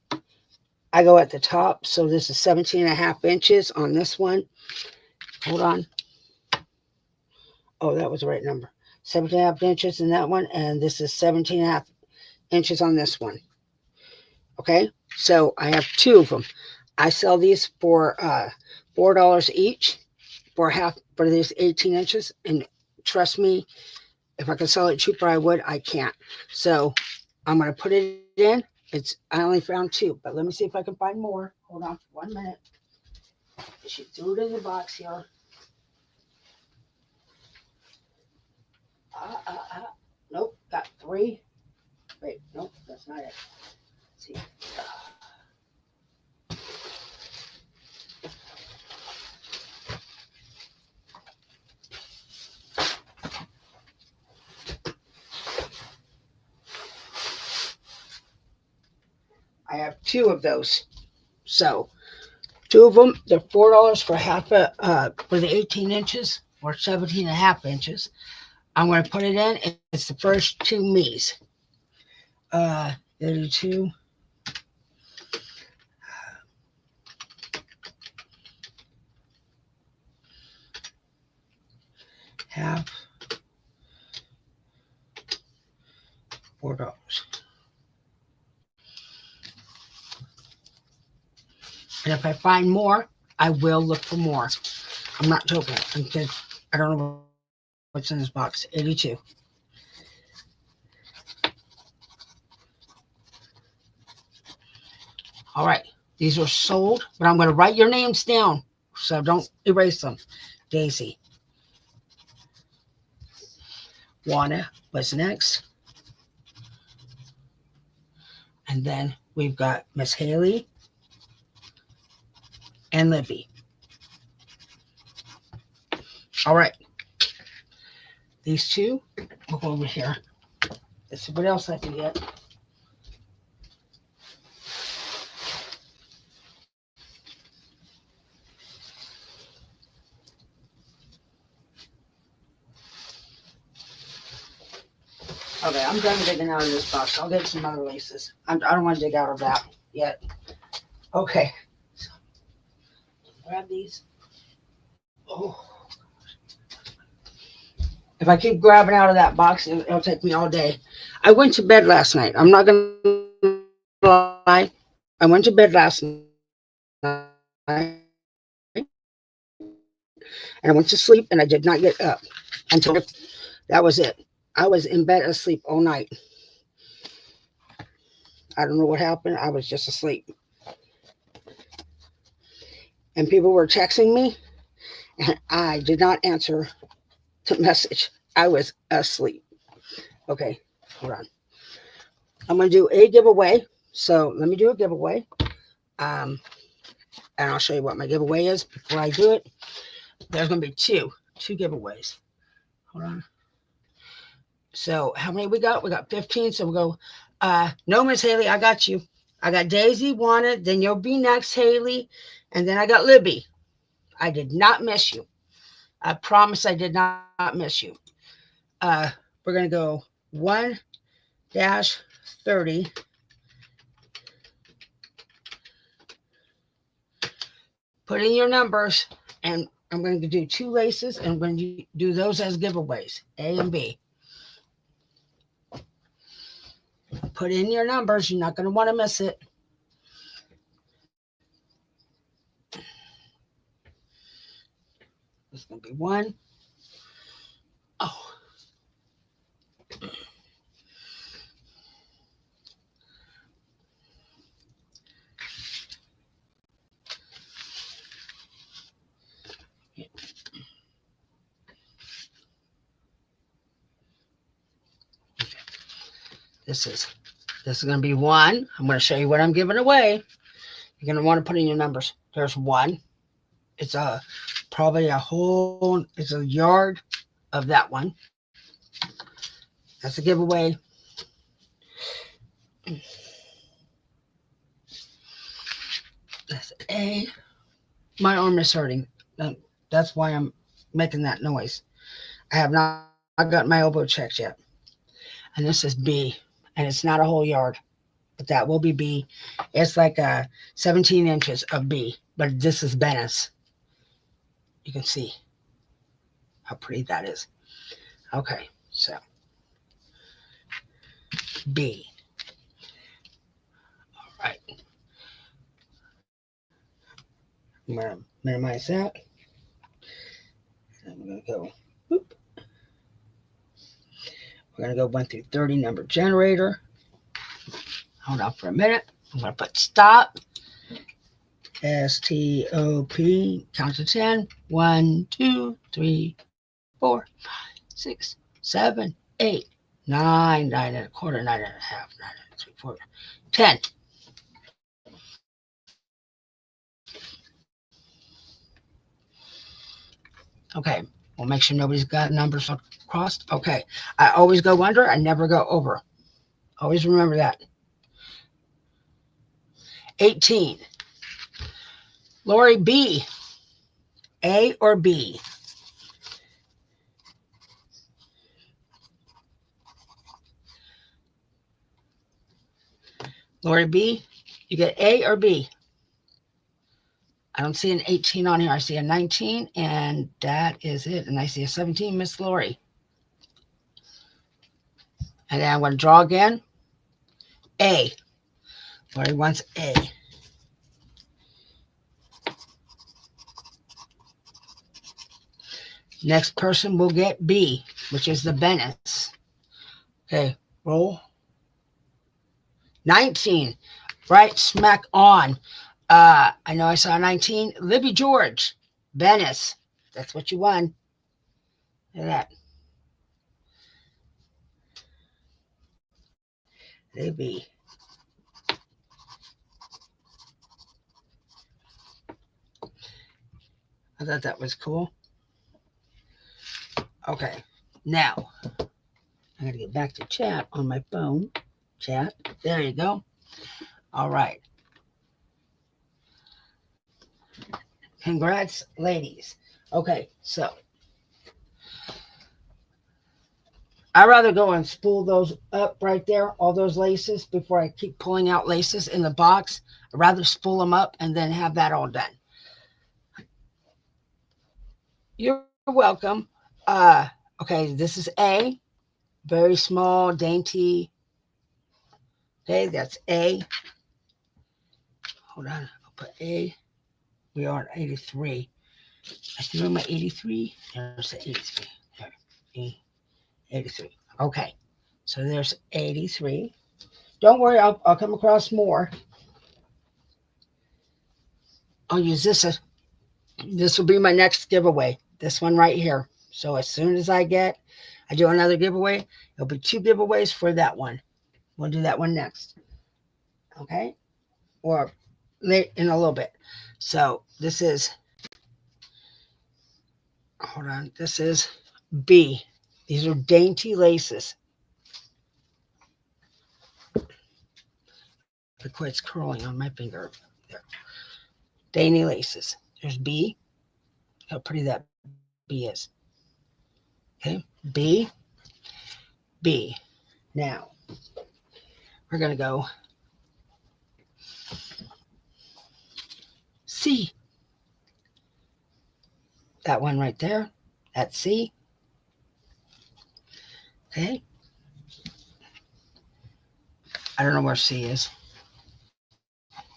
I go at the top. So this is 17.5 inches on this one. Hold on. Oh, that was the right number. 17.5 inches in that one. And this is 17.5 inches on this one. Okay. So I have two of them. I sell these for $4 each for these 18 inches. And trust me, if I could sell it cheaper, I would. I can't. So I'm going to put it in. I only found two, but let me see if I can find more. Hold on for 1 minute. She threw it in the box here. Nope, got three. Wait, nope, that's not it. Let's see. I have two of those. So two of them, they're $4 for for the 18 inches or 17.5 inches. I'm going to put it in. It's the first two me's. There are two. Half. $4. And if I find more, I will look for more. I'm not joking. I don't know what's in this box. 82. All right. These are sold, but I'm going to write your names down, so don't erase them. Daisy. Juana was next. And then we've got Miss Haley and Libby. All right. These two, we'll go over here. Let's see what else I can get. Okay, I'm done digging out of this box. I'll get some other laces. I don't want to dig out of that yet. Okay. So, grab these. Oh. If I keep grabbing out of that box, it'll take me all day. I went to bed last night. I'm not going to lie. I went to bed last night. And I went to sleep and I did not get up until that was it. I was in bed asleep all night. I don't know what happened. I was just asleep. And people were texting me and I did not answer the message. I was asleep. Okay, hold on. I'm going to do a giveaway. So let me do a giveaway. And I'll show you what my giveaway is before I do it. There's going to be two giveaways. Hold on. So how many we got? We got 15. So we'll go, no, Miss Haley, I got you. I got Daisy, Juana, then you'll be next, Haley. And then I got Libby. I did not miss you. I promise I did not miss you. We're going to go 1-30. Put in your numbers, and I'm going to do two laces, and I'm going to do those as giveaways, A and B. Put in your numbers. You're not going to want to miss it. It's going to be one. Oh. This is going to be one. I'm going to show you what I'm giving away. You're going to want to put in your numbers. There's one. It's probably it's a yard of that one. That's a giveaway. That's A. My arm is hurting. That's why I'm making that noise. I have not gotten my elbow checked yet. And this is B. And it's not a whole yard, but that will be B. It's like 17 inches of B. But this is Venice. You can see how pretty that is. Okay, so B. All right. I'm going to minimize that. And we're going to go, whoop. We're going to go 1 through 30 number generator. Hold on for a minute. I'm going to put stop. STOP. Count to 10. 1, 2, 3, 4, 5, 6, 7, 8, 9, 9 and a quarter, 9 and a half, 9 and 3/4, 10. Okay, we'll make sure nobody's got numbers crossed. Okay, I always go under, I never go over. Always remember that. 18. Lori B. A or B? Lori B, you get A or B? I don't see an 18 on here. I see a 19, and that is it. And I see a 17, Miss Lori. And then I'm going to draw again. A. Lori wants A. Next person will get B, which is the Venice. Okay, roll. 19, right smack on. I know I saw 19. Libby George, Venice. That's what you won. Look at that. Libby. I thought that was cool. Okay, now I got to get back to chat on my phone. Chat. There you go. All right. Congrats, ladies. Okay, so I'd rather go and spool those up right there, all those laces, before I keep pulling out laces in the box. I'd rather spool them up and then have that all done. You're welcome. Okay, this is A. Very small, dainty. Okay, that's A. Hold on, I'll put A. We are at 83. I still remember 83. There's the 83. There, 83. Okay, so there's 83. Don't worry, I'll come across more. I'll use this. This will be my next giveaway. This one right here. So as soon as I do another giveaway. There'll be 2 giveaways for that one. We'll do that one next. Okay? Or late in a little bit. So this is, hold on, this is B. These are dainty laces. It quits curling on my finger. There. Dainty laces. There's B. How pretty that B is. Okay? B. B. Now, we're going to go C. That one right there. That's C. Okay. I don't know where C is.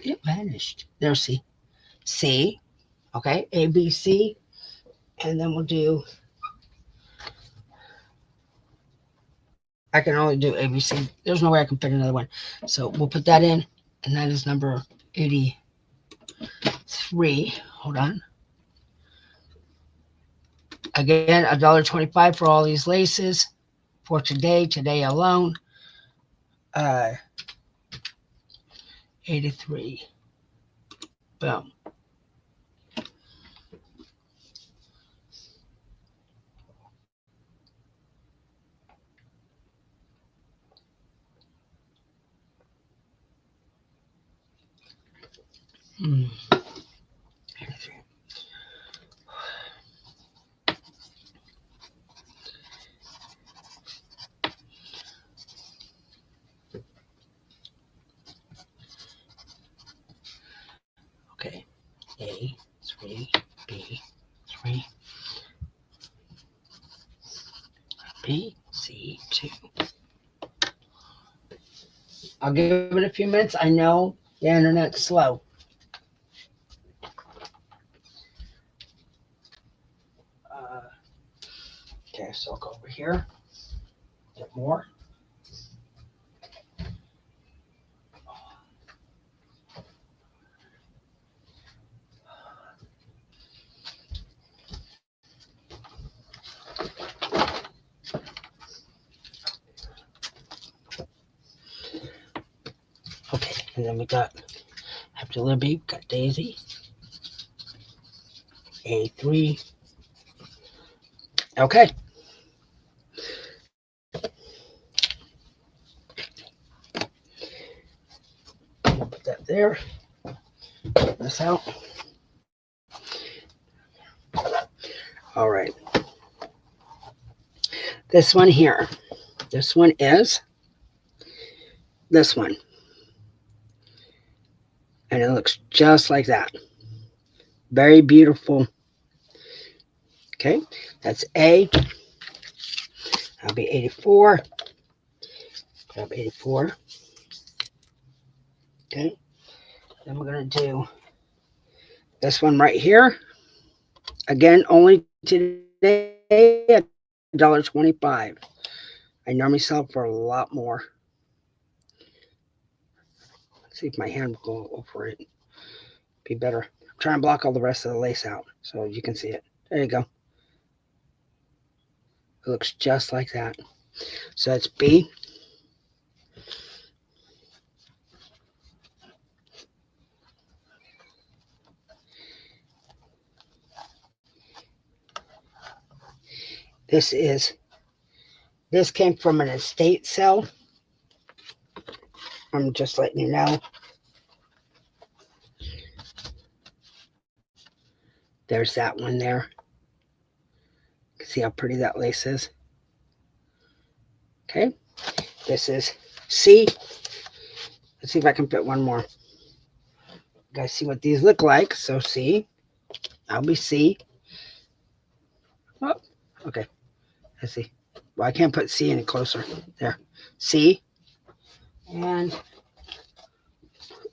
It vanished. There's C. C. Okay. A, B, C. And then we'll do, I can only do A, B, C. There's no way I can fit another one. So we'll put that in. And that is number 83. Hold on. Again, $1.25 for all these laces for today alone. 83. Boom. Mm. 83. A3, B3, B, C2. I'll give it a few minutes. I know the internet's slow. Uh, okay, so I'll go over here. Get more. Okay, and then we got after Libby, got Daisy. A3. Okay. Put that there. Put this out. All right. This one here. This one is this one. And it looks just like that. Very beautiful. Okay. That's A. That'll be 84. Grab 84. Okay. Then we're going to do this one right here. Again, only today at $1.25. I normally sell for a lot more. Let's see if my hand will go over it. Be better. I'm trying to block all the rest of the lace out so you can see it. There you go. It looks just like that. So that's B. This came from an estate sale. I'm just letting you know. There's that one there. You can see how pretty that lace is. Okay. This is C. Let's see if I can fit one more. You guys see what these look like. So C. I'll be C. Oh, okay. Let's see. Well, I can't put C any closer. There. C. And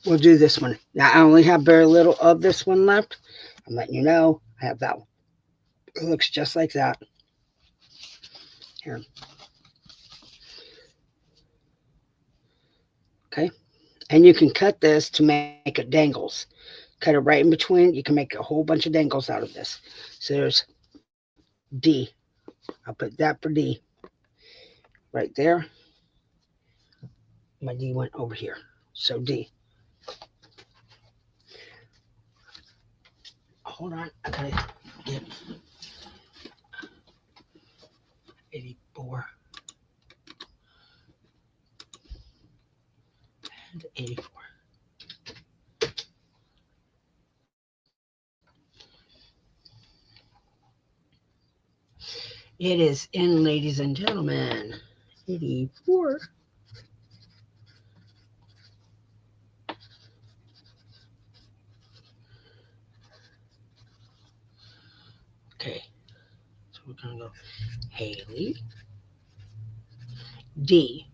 we'll do this one. Now, I only have very little of this one left. I'm letting you know I have that one. It looks just like that. Here. Okay. And you can cut this to make it dangles. Cut it right in between. You can make a whole bunch of dangles out of this. So there's D. I'll put that for D. Right there. My D went over here. So D. Hold on. I gotta get 84. And 84. It is in, ladies and gentlemen. 84. Okay. So we're going to go Haley. D.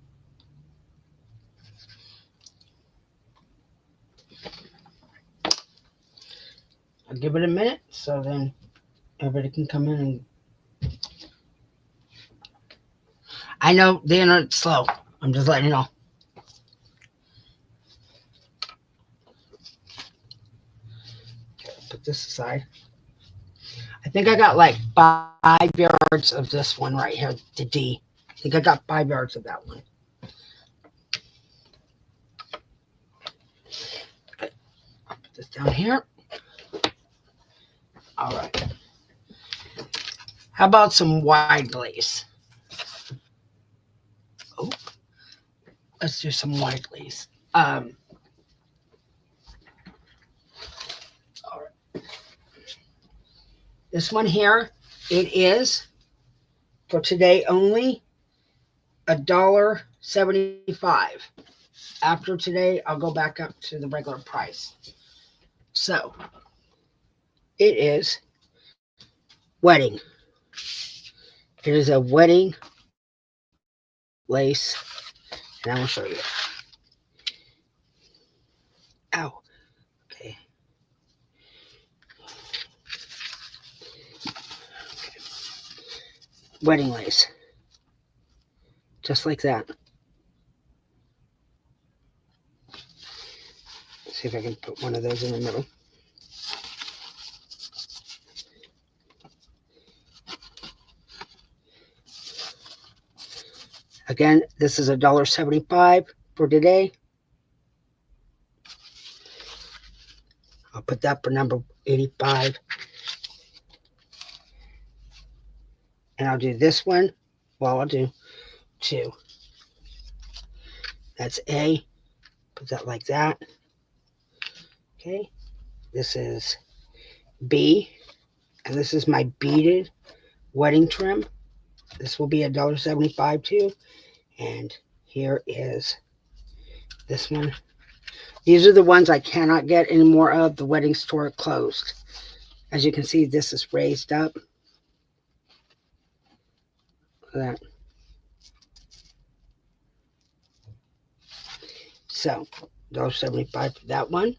I'll give it a minute so then everybody can come in and. I know the internet's slow. I'm just letting you know. Okay, put this aside. I think I got like 5 yards of this one right here, the D. I think I got 5 yards of that one. Okay. I'll put this down here. All right. How about some wide lace? Oh, let's do some wide lace. All right. This one here, it is for today only $1.75. After today, I'll go back up to the regular price. So It is wedding. It is a wedding lace, and I will show you. Ow. Okay. Wedding lace. Just like that. Let's see if I can put one of those in the middle. Again, this is $1.75 for today. I'll put that for number 85. And I'll do this one. Well, I'll do 2. That's A. Put that like that. Okay. This is B. And this is my beaded wedding trim. This will be $1.75 too. And here is this one. These are the ones I cannot get any more of. The wedding store closed. As you can see, this is raised up. Look at that. So, $1.75 for that one.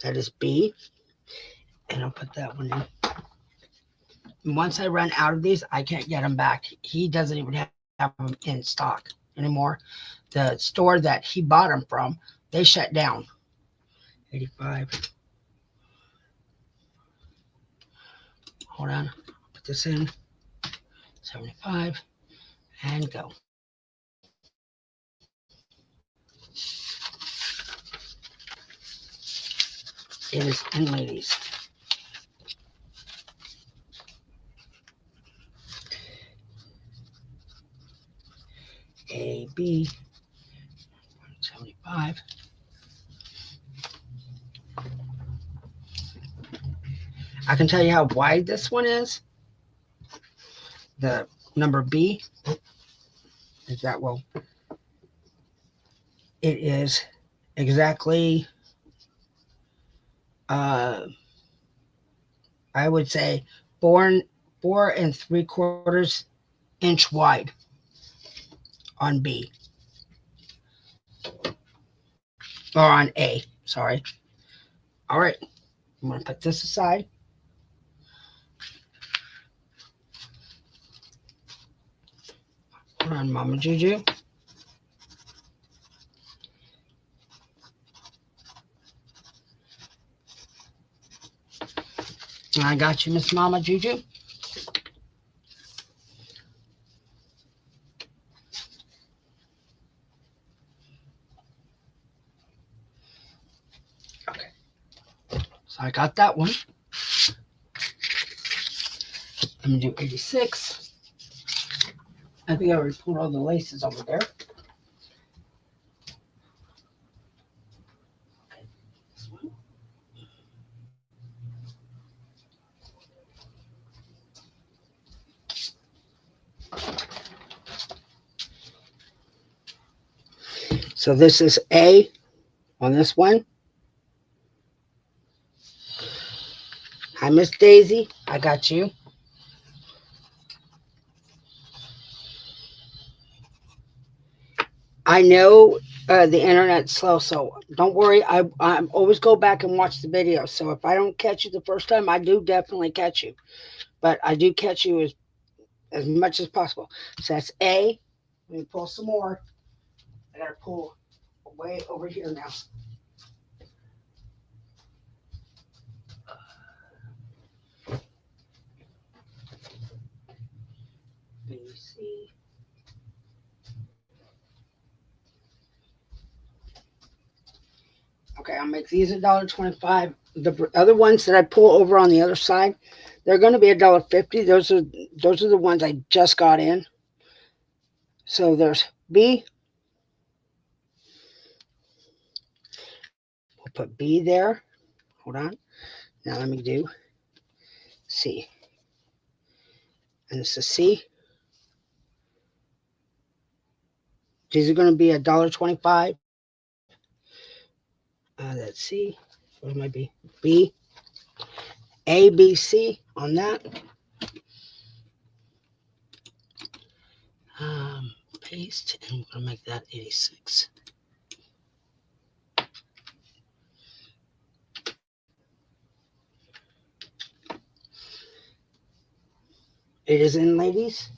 That is B. And I'll put that one in. And once I run out of these, I can't get them back. He doesn't even have them in stock anymore. The store that he bought them from, they shut down. 85. Hold on. Put this in. 75. And go. It is in ladies. A, B, 75. I can tell you how wide this one is. The number B is that, well, it is exactly, I would say 4 3/4 inch wide on B. Or on A, sorry. All right, I'm going to put this aside. Hold on, Mama Juju. I got you, Miss Mama Juju. Okay, so I got that one. I'm going to do 86. I think I already put all the laces over there. So this is A on this one. Hi, Miss Daisy. I got you. I know the internet's slow, so don't worry. I always go back and watch the video. So if I don't catch you the first time, I do definitely catch you. But I do catch you as much as possible. So that's A. Let me pull some more. I got to pull way over here now. B, C. Okay, I'll make these $1.25. The other ones that I pull over on the other side, they're going to be $1.50. Those are the ones I just got in. So there's B. We'll put B there. Hold on. Now let me do C. And this is C. These are going to be $1.25. That's C. Where's my B? B. ABC on that. Paste, and I'm going to make that 86. It is in, ladies.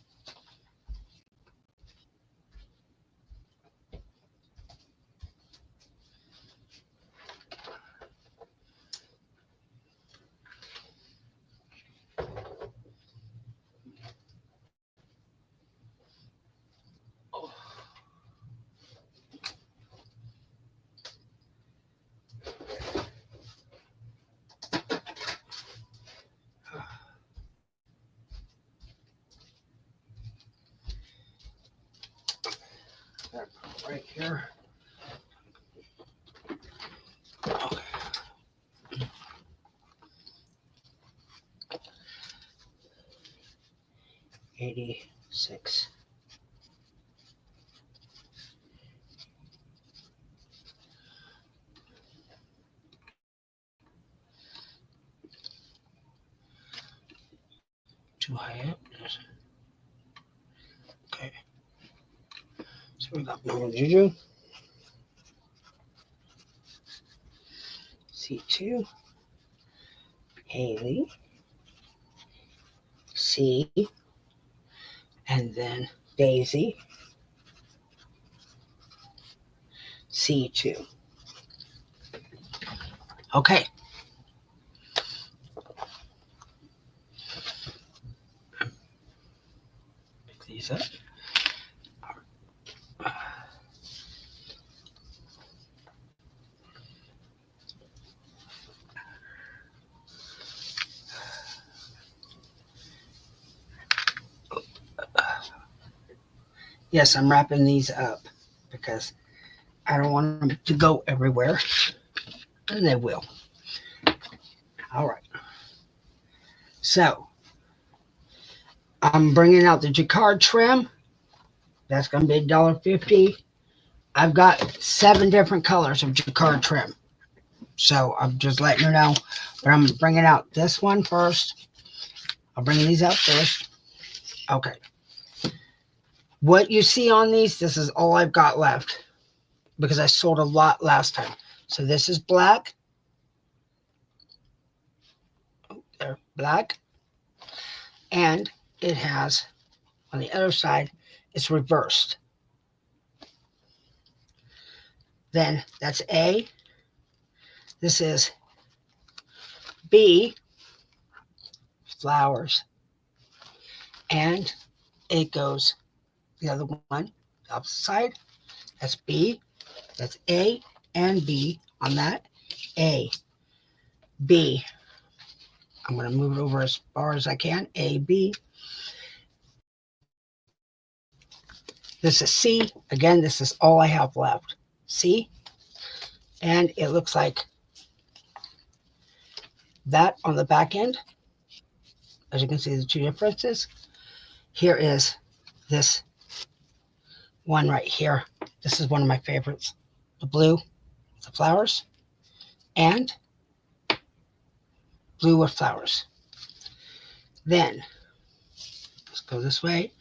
Right here. Okay. 86. Too high up. Okay. So we got normal Juju. C2. Haley. C. And then Daisy. C2. Okay. Pick these up. Yes, I'm wrapping these up because I don't want them to go everywhere. And they will. All right. So, I'm bringing out the jacquard trim. That's going to be $1.50. I've got 7 different colors of jacquard trim. So, I'm just letting you know. But I'm bringing out this one first. I'll bring these out first. Okay. What you see on these, this is all I've got left. Because I sold a lot last time. So, this is black. Oh, there, black. And it has, on the other side, it's reversed. Then that's A. This is B, flowers. And it goes the other one, the opposite side. That's B. That's A and B on that. A, B. I'm going to move it over as far as I can. A, B. This is C. Again, this is all I have left. C. And it looks like that on the back end. As you can see, the 2 differences. Here is this one right here. This is one of my favorites. The blue, the flowers, and blue with flowers. Then, let's go this way.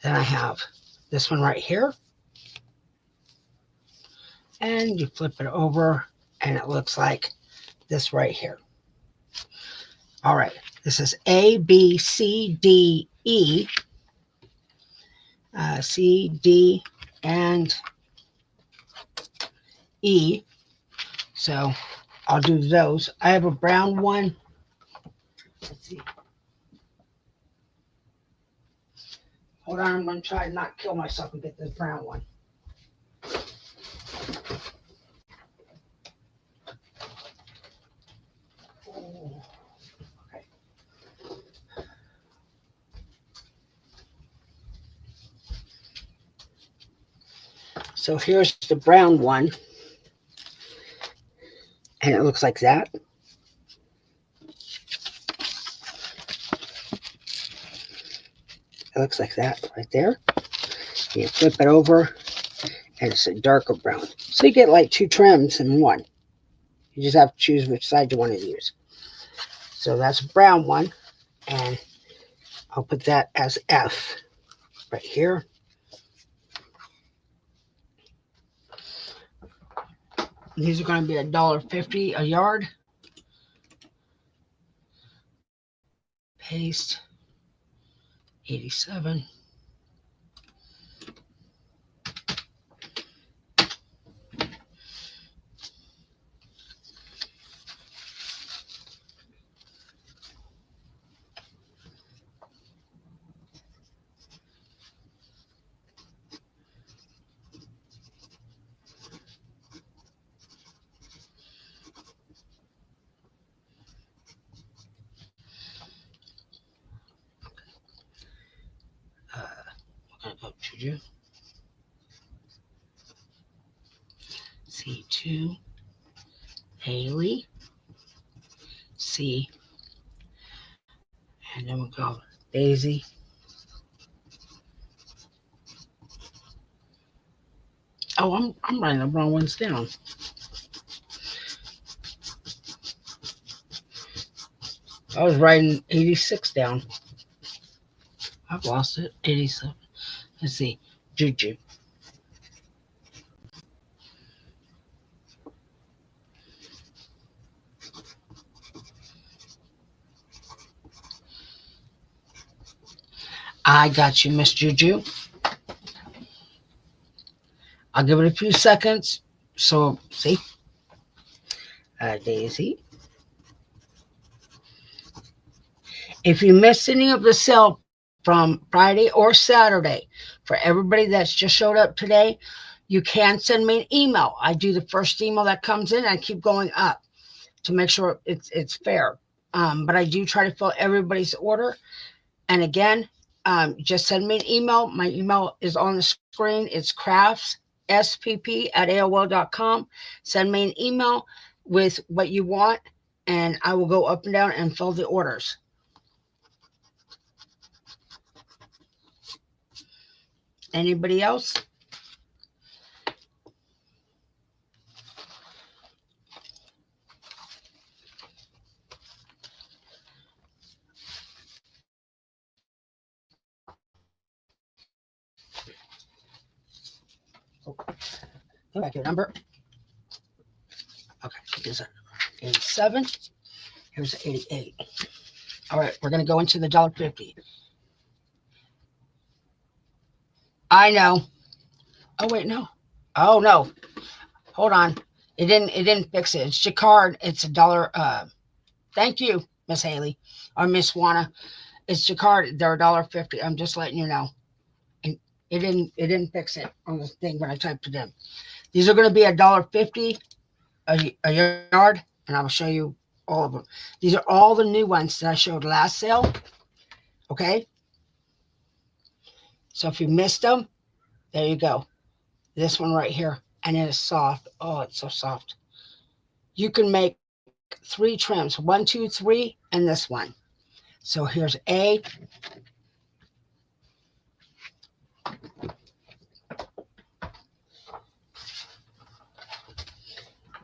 Then I have this one right here. And you flip it over, and it looks like this right here. All right, this is A, B, C, D, E. C, D, and E. So I'll do those. I have a brown one. Let's see. Hold on, I'm going to try to not kill myself and get this brown one. Okay. So here's the brown one. And it looks like that. It looks like that right there. You flip it over, and it's a darker brown. So you get like 2 trims in one. You just have to choose which side you want to use. So that's a brown one. And I'll put that as F right here. These are going to be $1.50 a yard. Paste 87. We're going to go to C2, Haley, C, and then we'll go Daisy. Oh, I'm writing the wrong ones down. I was writing 86 down. I've lost it. 87. Let's see. Juju. I got you, Miss Juju. I'll give it a few seconds. So, see? Daisy. If you missed any of the sale from Friday or Saturday, for everybody that's just showed up today, you can send me an email. I do the first email that comes in. I keep going up to make sure it's fair. But I do try to fill everybody's order. And again, just send me an email. My email is on the screen. It's craftsSPP@AOL.com. Send me an email with what you want, and I will go up and down and fill the orders. Anybody else? Go back to your number. Okay, here's a 87. Here's a 88. All right, we're going to go into the $1.50. I know. Oh, wait, no. Oh, no. Hold on. It didn't fix it. It's Jacquard. It's $1. Thank you, Miss Haley or Miss Juana. It's Jacquard. They're $1.50. I'm just letting you know. And it didn't fix it on the thing when I typed it in. These are going to be $1.50 a yard, and I will show you all of them. These are all the new ones that I showed last sale. Okay. So if you missed them, there you go. This one right here, and it is soft. Oh, it's so soft. You can make 3 trims, 1, 2, 3, and this one. So here's A.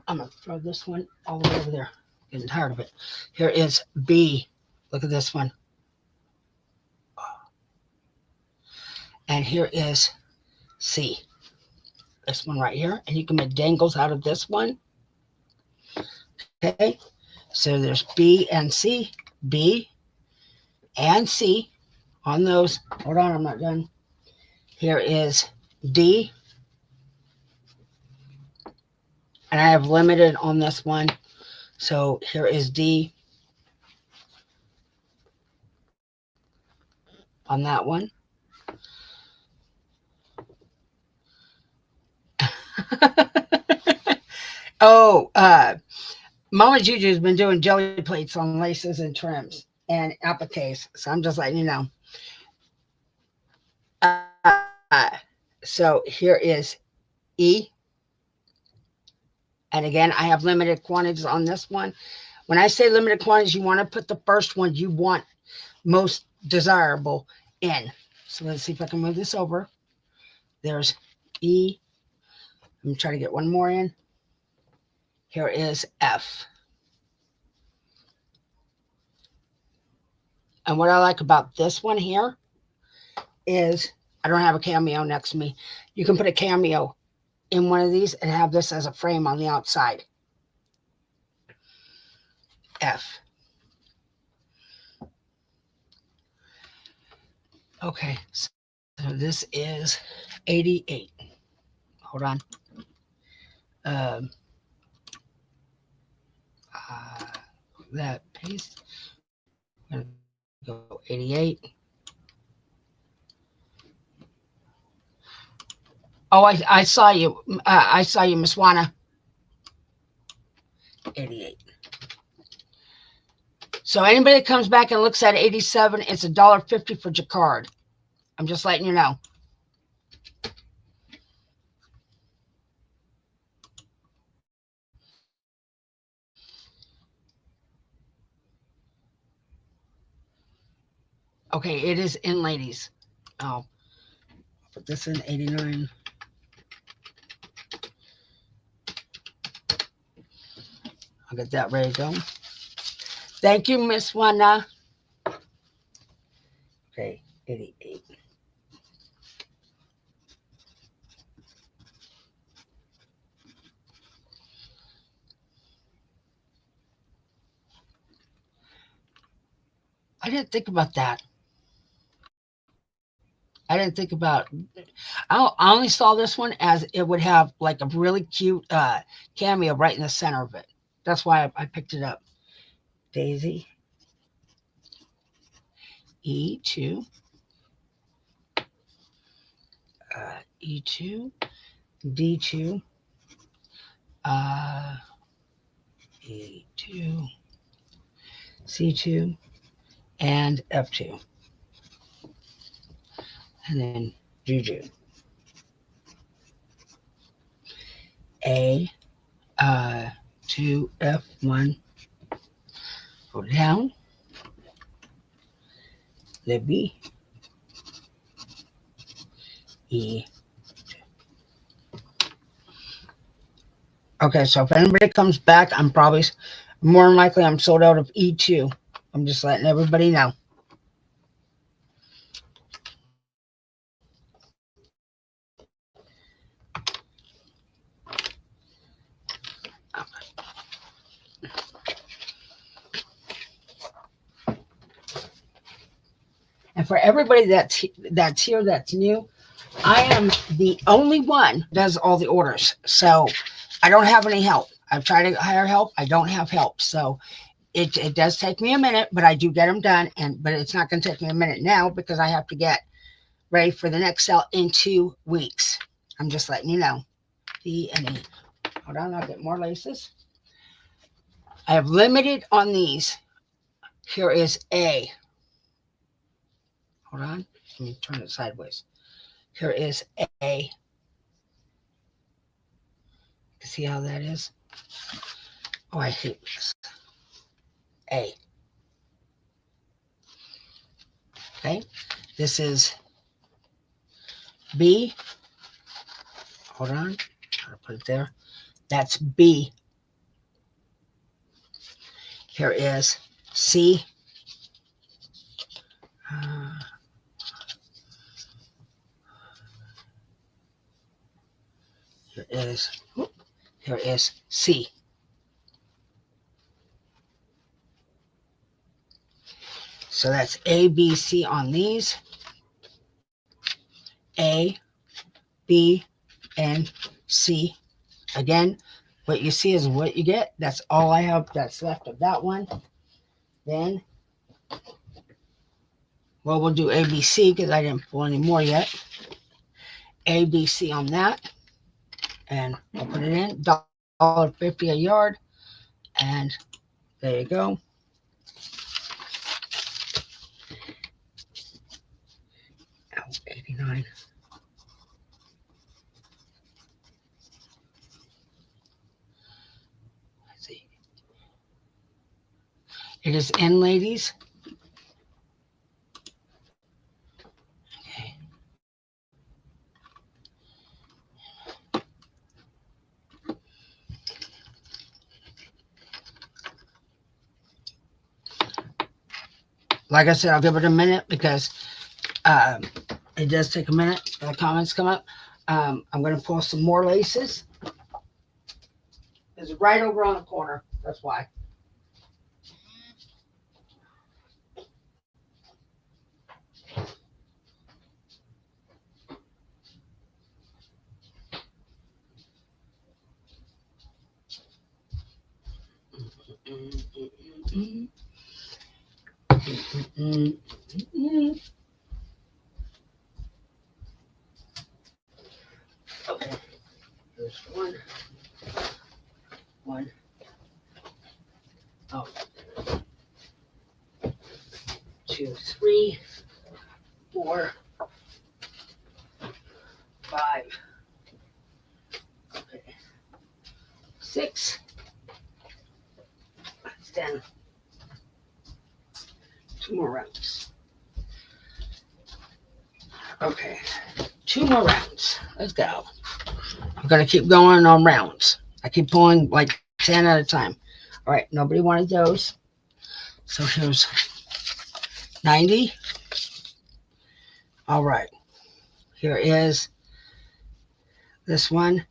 I'm going to throw this one all the way over there. Getting tired of it. Here is B. Look at this one. And here is C. This one right here. And you can make dangles out of this one. Okay. So there's B and C. B and C on those. Hold on, I'm not done. Here is D. And I have limited on this one. So here is D on that one. Oh, Mama Juju's been doing jelly plates on laces and trims and appliques. So I'm just letting you know. So here is E. And again, I have limited quantities on this one. When I say limited quantities, you want to put the first one you want most desirable in. So let's see if I can move this over. There's E. I'm trying to get one more in. Here is F. And what I like about this one here is I don't have a cameo next to me. You can put a cameo in one of these and have this as a frame on the outside. F. Okay, so this is 88. Hold on. Um, uh, that paste. I'm gonna go 88. Oh, I saw you. I saw you, Miss Wana. 88. So anybody that comes back and looks at 87, it's $1.50 for Jacquard. I'm just letting you know. Okay, it is in, ladies. I'll put this in 89. I'll get that ready to go. Thank you, Miss Wana. Okay, 88. I didn't think about that. I didn't think about. I only saw this one as it would have like a really cute cameo right in the center of it. That's why I picked it up. Daisy, E2, E2, D2, uh, E2, C2, and F2, and then Juju. A, 2, F1, go down, Libby, E. Okay, so if anybody comes back, I'm probably more than likely I'm sold out of E2. I'm just letting everybody know. And for everybody that's here that's new, I am the only one that does all the orders. So I don't have any help. I've tried to hire help. I don't have help. So it does take me a minute, but I do get them done. But it's not going to take me a minute now because I have to get ready for the next sale in 2 weeks. I'm just letting you know. D and E. Hold on, I'll get more laces. I have limited on these. Here is A. Hold on. Let me turn it sideways. Here is A. See how that is? Oh, I hate this. A. Okay. This is B. Hold on. I'll put it there. That's B. Here is C. Uh, here is here is C. So that's A, B, C on these. A, B, and C. Again, what you see is what you get. That's all I have that's left of that one. Then, well, we'll do A, B, C because I didn't pull any more yet. A, B, C on that. And I'll put it in. $1.50 a yard. And there you go. Oh, 89. Let's see. It is in, ladies. Okay. Like I said, I'll give it a minute because um, it does take a minute for the comments come up. I'm going to pull some more laces. It's right over on the corner. That's why. Okay, there's one, oh, 2, 3, 4, 5, okay, 6, 10. 2 more rounds. Okay, 2 more rounds. Let's go. I'm gonna keep going on rounds. I keep pulling like 10 at a time. All right, nobody wanted those. So here's 90. All right, here is this one.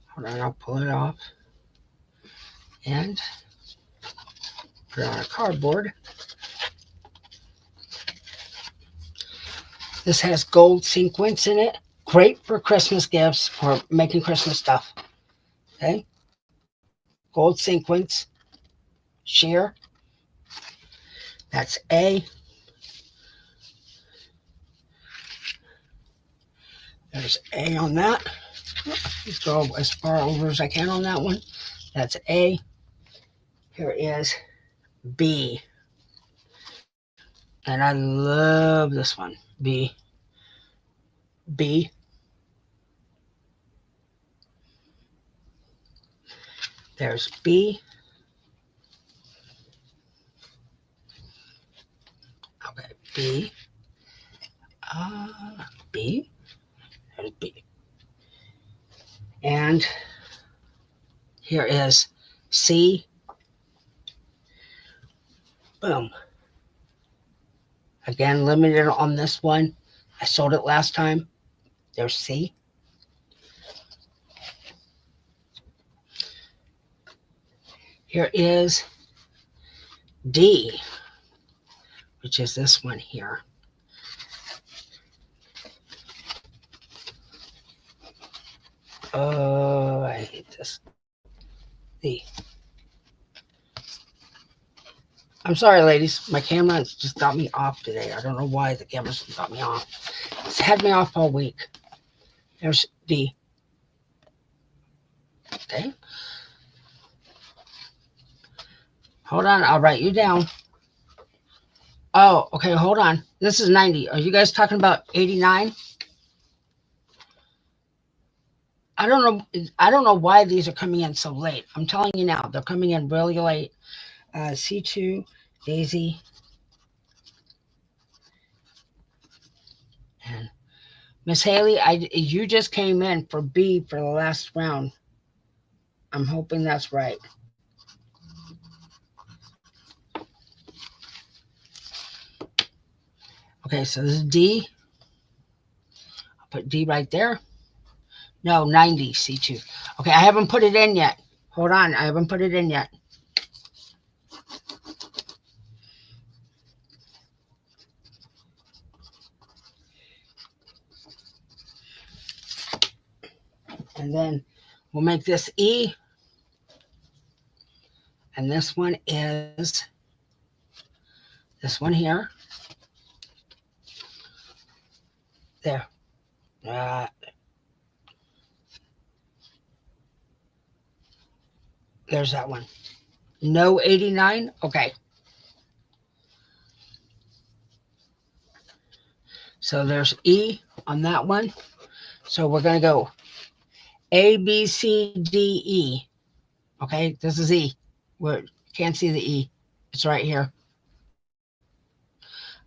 Hold on, I'll pull it off and put it on a cardboard. This has gold sequins in it. Great for Christmas gifts or making Christmas stuff. Okay, gold sequins, sheer. That's A. There's A on that. Just go as far over as I can on that one. That's A. Here is B. And I love this one. B. B. There's B. Okay, B. B. There's B. And here is C. Boom. Again, limited on this one. I sold it last time. There's C. Here is D, which is this one here. Oh, I hate this. D. I'm sorry, ladies. My camera just got me off today. I don't know why the camera got me off. It's had me off all week. There's D. Okay. Hold on. I'll write you down. Oh, okay. Hold on. This is 90. Are you guys talking about 89? I don't know why these are coming in so late. I'm telling you now, they're coming in really late. C2, Daisy, and Miss Haley. You just came in for B for the last round. I'm hoping that's right. Okay, so this is D. I'll put D right there. No, 90, C2. Okay, I haven't put it in yet. Hold on, I haven't put it in yet. And then we'll make this E. And this one is this one here. There. There's that one. No 89? Okay. So there's E on that one. So we're going to go A, B, C, D, E. Okay, this is E. We can't see the E. It's right here.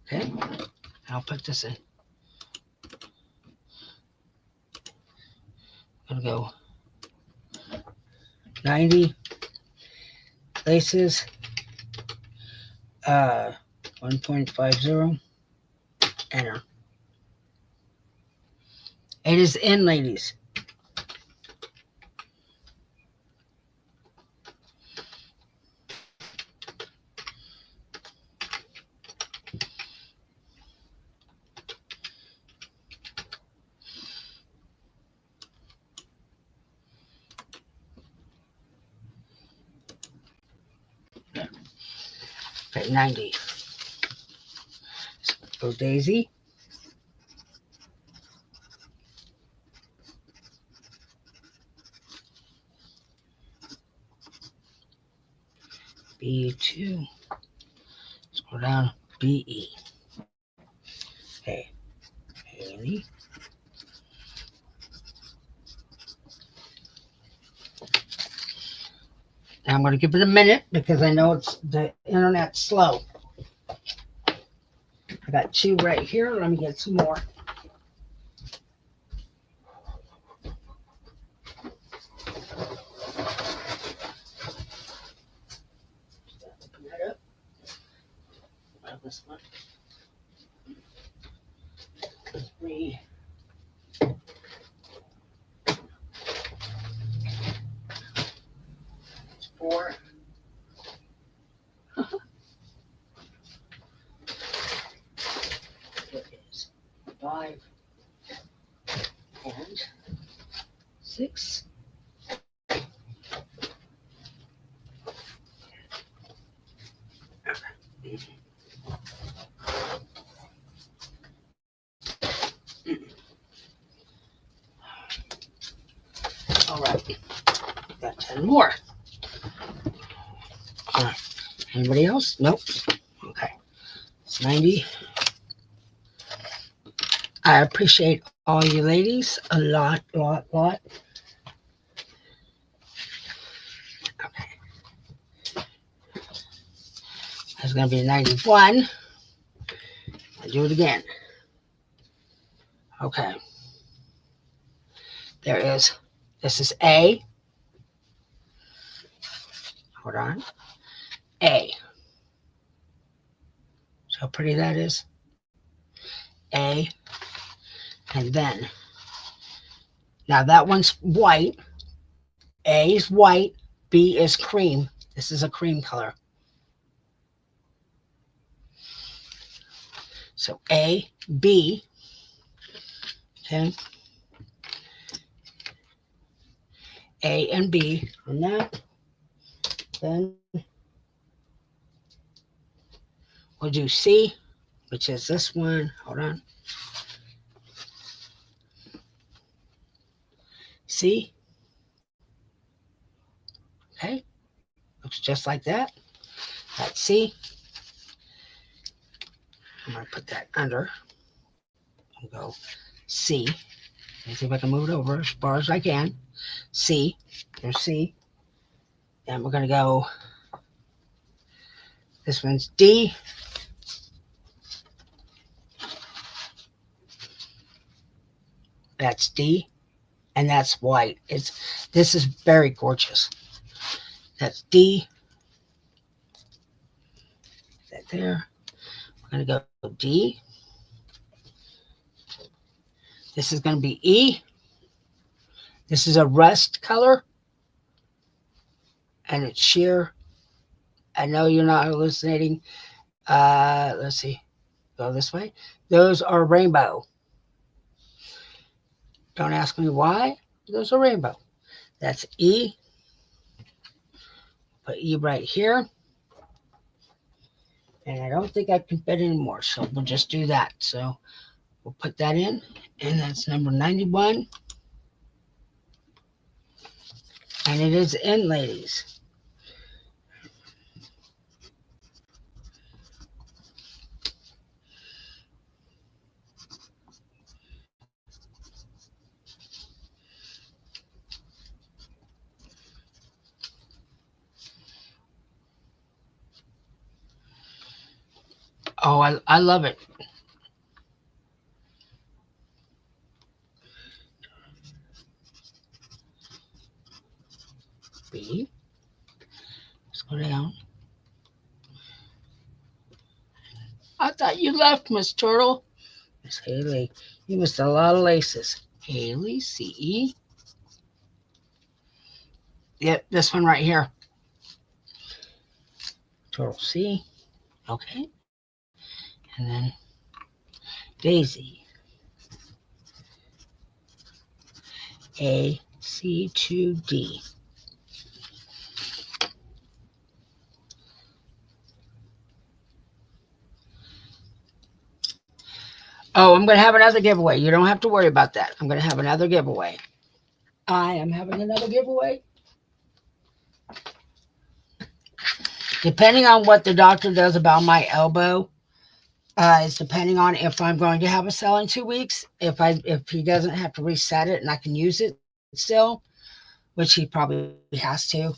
Okay, I'll put this in. I'm going to go 90 laces. 1.50. Enter. It is in, ladies. Okay, 90. Go Daisy. B2. Scroll down. BE. Okay. Haley. Now I'm going to give it a minute because I know it's the internet's slow. I got 2 right here. Let me get some more. Open that up. This one. 3. 4. It is 5 and 6. All right, got 10 more. All right. Anybody else? Nope. Okay, it's 90. I appreciate all you ladies a lot. Okay. It's going to be 91. I'll do it again. Okay. There is. This is A. Hold on. A. See how pretty that is? A. And then, now that one's white. A is white. B is cream. This is a cream color. So A, B. Okay. A and B on that. Then we'll do C, which is this one. Hold on. C. Okay. Looks just like that. That's C. I'm going to put that under and go C. Let's see if I can move it over as far as I can. C. There's C. Then we're going to go. This one's D. That's D. And that's white. This is very gorgeous. That's D. That there. We're going to go D. This is going to be E. This is a rust color. And it's sheer. I know you're not hallucinating. Let's see. Go this way. Those are rainbow. Don't ask me why. Those are rainbow. That's E. Put E right here. And I don't think I can fit any more. So we'll just do that. So we'll put that in. And that's number 91. And it is in, ladies. Oh, I love it. B. Let's go down. you left, Miss Turtle. Miss Haley, you missed a lot of laces. Haley, C-E. Yep, this one right here. Turtle C. Okay. And then Daisy. A, C, 2, D. Oh, I'm going to have another giveaway. You don't have to worry about that. I'm going to have another giveaway. I am having another giveaway. Depending on what the doctor does about my elbow, is depending on if I'm going to have a sale in 2 weeks. If he doesn't have to reset it and I can use it still, which he probably has to,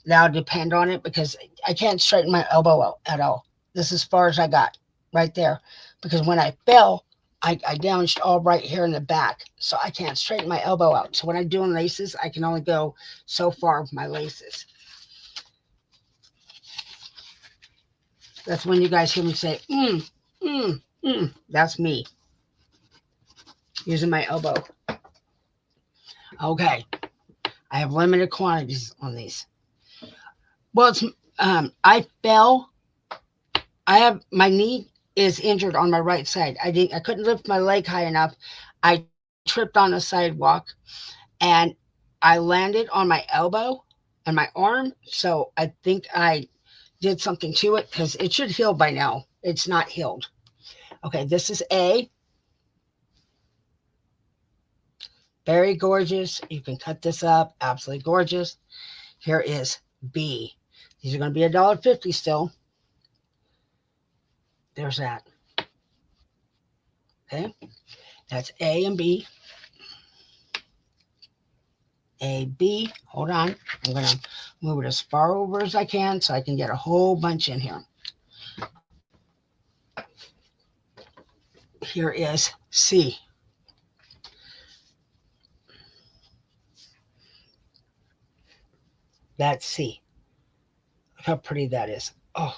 that'll depend on it because I can't straighten my elbow out at all. This is as far as I got right there because when I fell, I damaged all right here in the back, so I can't straighten my elbow out. So when I'm doing laces, I can only go so far with my laces. That's when you guys hear me say, that's me using my elbow. Okay, I have limited quantities on these. Well, it's I fell. I have my knee is injured on my right side. I couldn't lift my leg high enough. I tripped on the sidewalk and I landed on my elbow and my arm. So I think I did something to it because it should heal by now. It's not healed. Okay, this is A. Very gorgeous. You can cut this up. Absolutely gorgeous. Here is B. These are going to be $1.50 still. There's that. Okay, that's A and B. A, B. Hold on. I'm going to move it as far over as I can so I can get a whole bunch in here. Here is C. That's C. Look how pretty that is. Oh.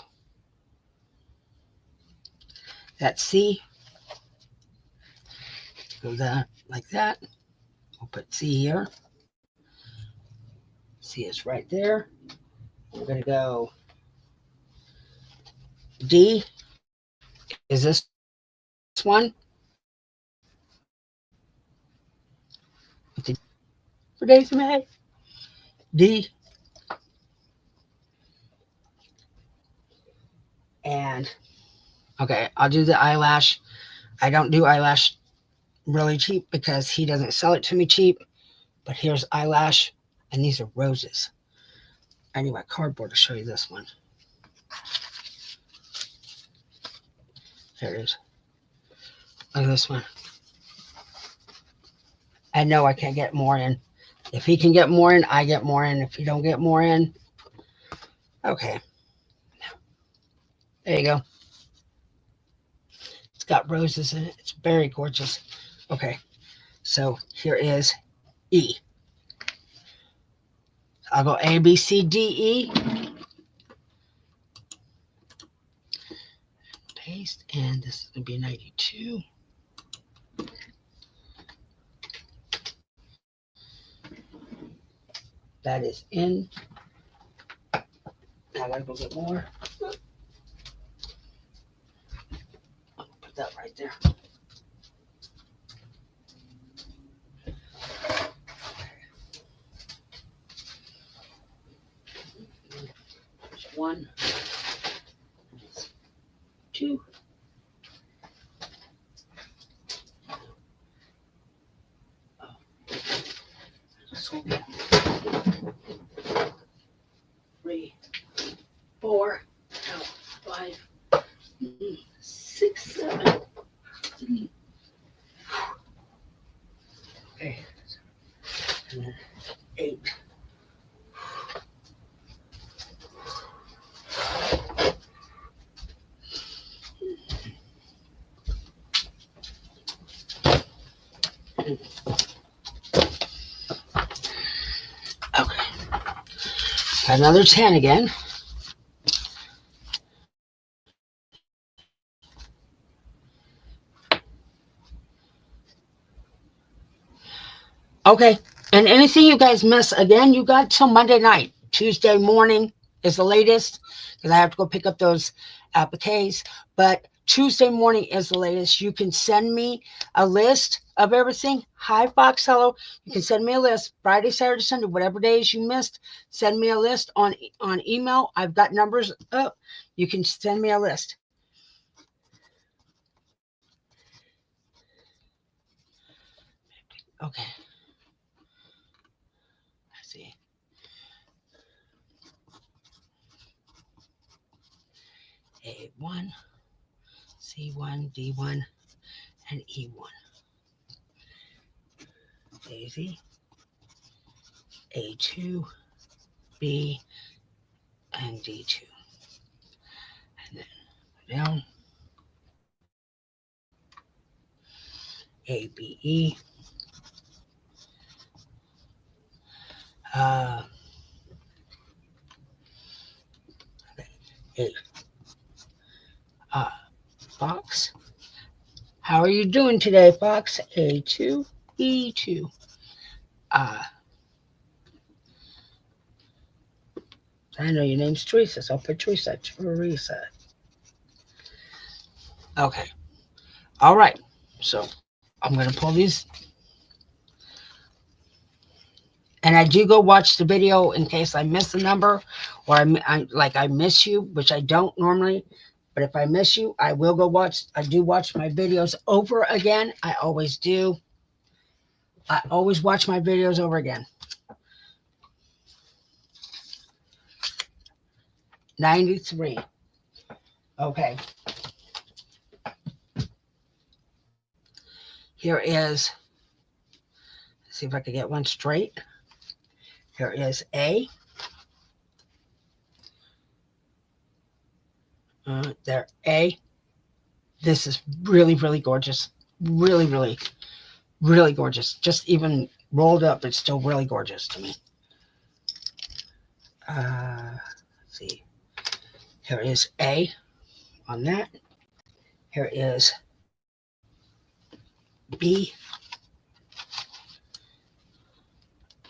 That's C. Go that like that. We'll put C here. C is right there. We're going to go D. Is this one? For Daisy May. D. And okay, I'll do the eyelash. I don't do eyelash really cheap because he doesn't sell it to me cheap. But here's eyelash, and these are roses. I need my cardboard to show you this one. There it is. Look at this one. I know I can't get more in. If he can get more in, I get more in. If he don't get more in, okay. There you go. It's got roses in it. It's very gorgeous. Okay, so here is E. I'll go A, B, C, D, E. Paste, and this is going to be 92. That is in. Now I gotta go get more. I'll put that right there. There's 1, 2. So 3, 4, 5, 6, 7. Okay. And then 8. Okay. Another 10 again. Okay. And anything you guys miss, again, you got till Monday night. Tuesday morning is the latest because I have to go pick up those appliques. But Tuesday morning is the latest. You can send me a list of everything. Hi, Fox. Hello. You can send me a list Friday, Saturday, Sunday, whatever days you missed. Send me a list on email. I've got numbers up. You can send me a list. Okay. Let's see. A1, C1, D1, and E1. Daisy, A2, B, and D2. And then down, A, B, E. Uh, A, Fox. How are you doing today, Fox? A2, E2. Uh, I know your name's Teresa, so I'll put Teresa. Teresa. Okay. All right. So I'm going to pull these. And I do go watch the video in case I miss a number or I miss you, which I don't normally. But if I miss you, I will go watch. I do watch my videos over again. I always do. I always watch my videos over again. 93. Okay. Here is, let's see if I can get one straight. Here is A. There, A. This is really, really gorgeous. Really, really, really gorgeous. Just even rolled up, it's still really gorgeous to me. Let's see. Here is A on that. Here is B.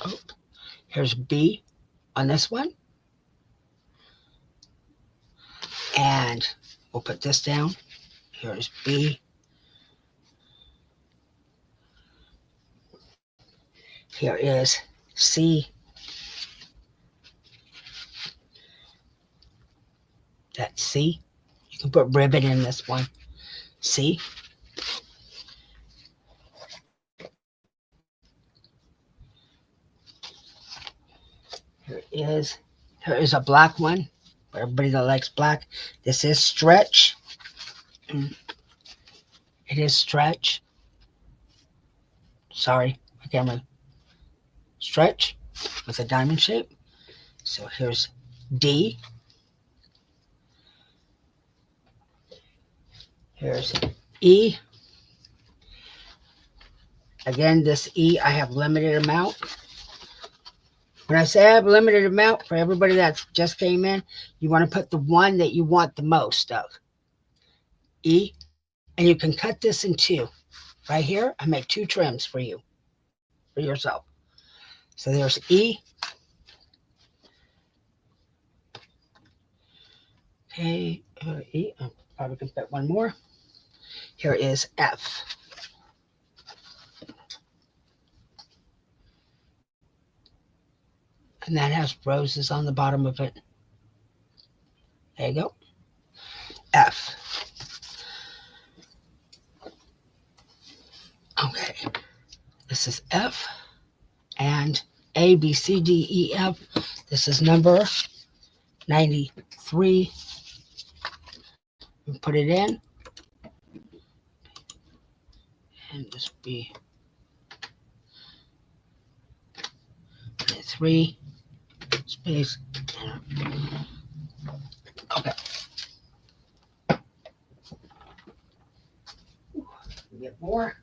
Oh, here's B on this one. And we'll put this down. Here's B. Here is C. That's C. You can put ribbon in this one. C. Here is a black one. For everybody that likes black. This is stretch. It is stretch. Sorry, my camera. Stretch with a diamond shape. So here's D. Here's E. Again, this E, I have limited amount. When I say I have limited amount, for everybody that just came in, you want to put the one that you want the most of. E. And you can cut this in two. Right here, I make two trims for you, for yourself. So there's E. Okay, E. I probably can fit one more. Here is F. And that has roses on the bottom of it. There you go. F. Okay. This is F. And A, B, C, D, E, F. This is number 93. We put it in. And this will be 3 space. Okay. Get more.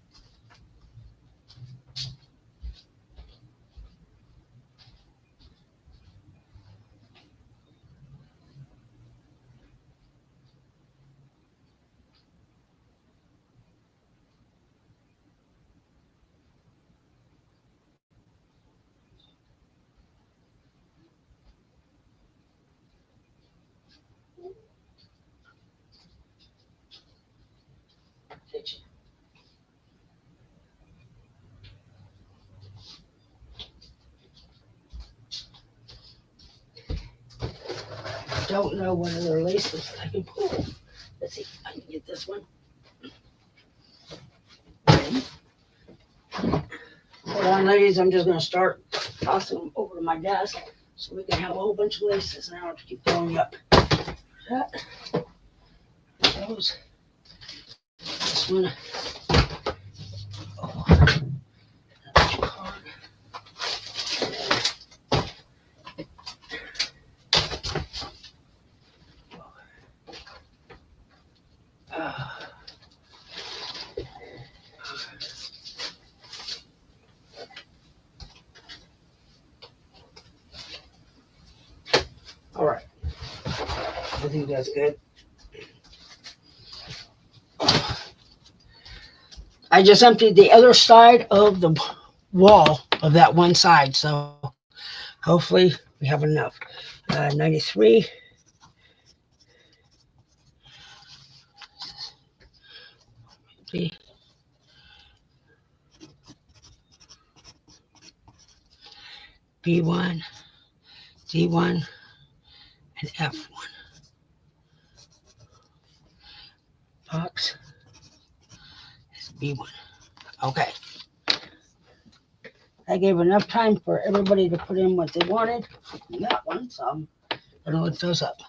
don't know what other laces I can pull. Let's see if I can get this one. Hold on, ladies. I'm just going to start tossing them over to my desk so we can have a whole bunch of laces. And I don't have to keep going up. That. Those. This one. Oh, that's hard. All right. I think that's good. I just emptied the other side of the wall of that one side, so hopefully we have enough. 93. B1, D1, and F1. Box is B1. Okay. I gave enough time for everybody to put in what they wanted in that one, so I'm going to look those up.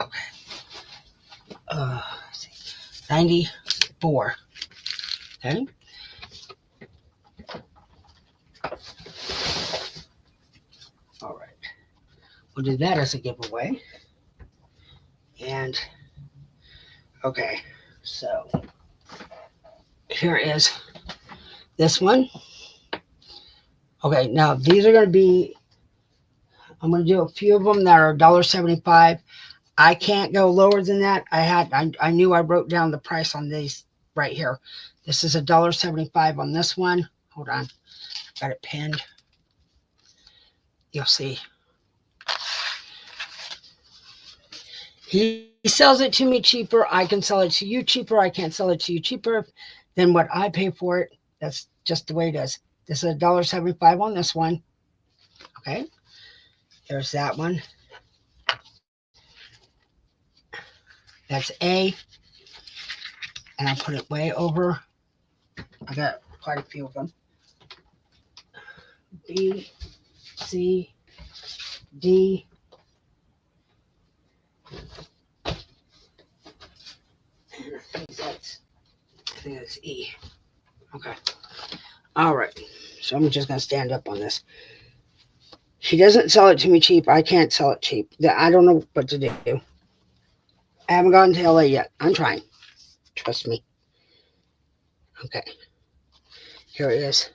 Okay. Let's see. 94. Okay. All right. We'll do that as a giveaway. And, okay. So, here is this one. Okay. Now, these are going to be, I'm going to do a few of them that are $1.75. I can't go lower than that. I knew I wrote down the price on these right here. This is $1.75 on this one. Hold on. Got it pinned. You'll see. He sells it to me cheaper. I can sell it to you cheaper. I can't sell it to you cheaper than what I pay for it. That's just the way it is. This is $1.75 on this one. Okay. There's that one. That's A. And I put it way over. I got quite a few of them. B, C, D. And I think that's E. Okay. All right. So I'm just going to stand up on this. She doesn't sell it to me cheap. I can't sell it cheap. I don't know what to do. I haven't gotten to LA yet. I'm trying. Trust me. Okay. Here it is.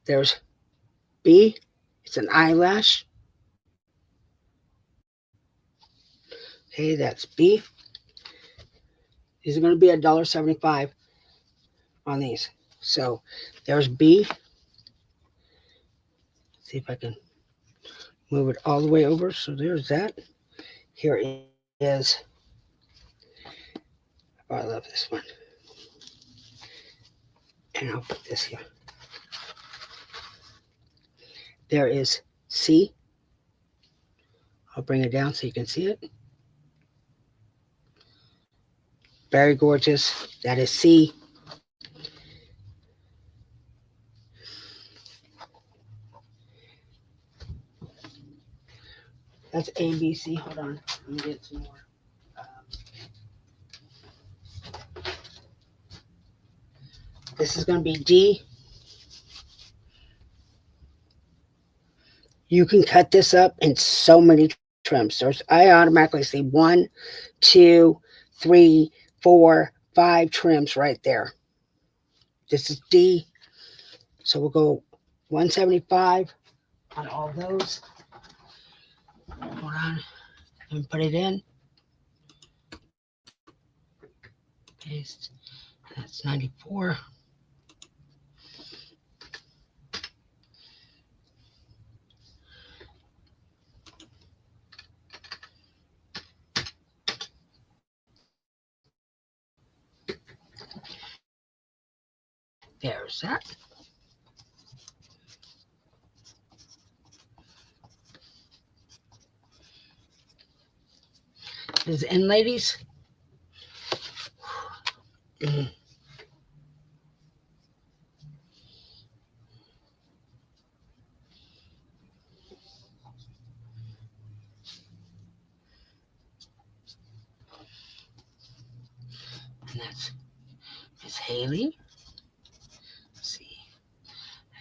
There's B. It's an eyelash. Okay, that's B. These are going to be $1.75 on these. So there's B. See if I can move it all the way over. So there's that. Here is. Oh, I love this one. And I'll put this here. There is C. I'll bring it down so you can see it. Very gorgeous. That is C. That's A, B, C. Hold on. Let me get some more. This is going to be D. You can cut this up in so many trims. I automatically see 1, 2, 3, 4, 5 trims right there. This is D. So we'll go 175 on all those. Hold on. And put it in. Paste. That's 94. There's that. Is in, ladies. Mm. And that's Miss Haley. Let's see.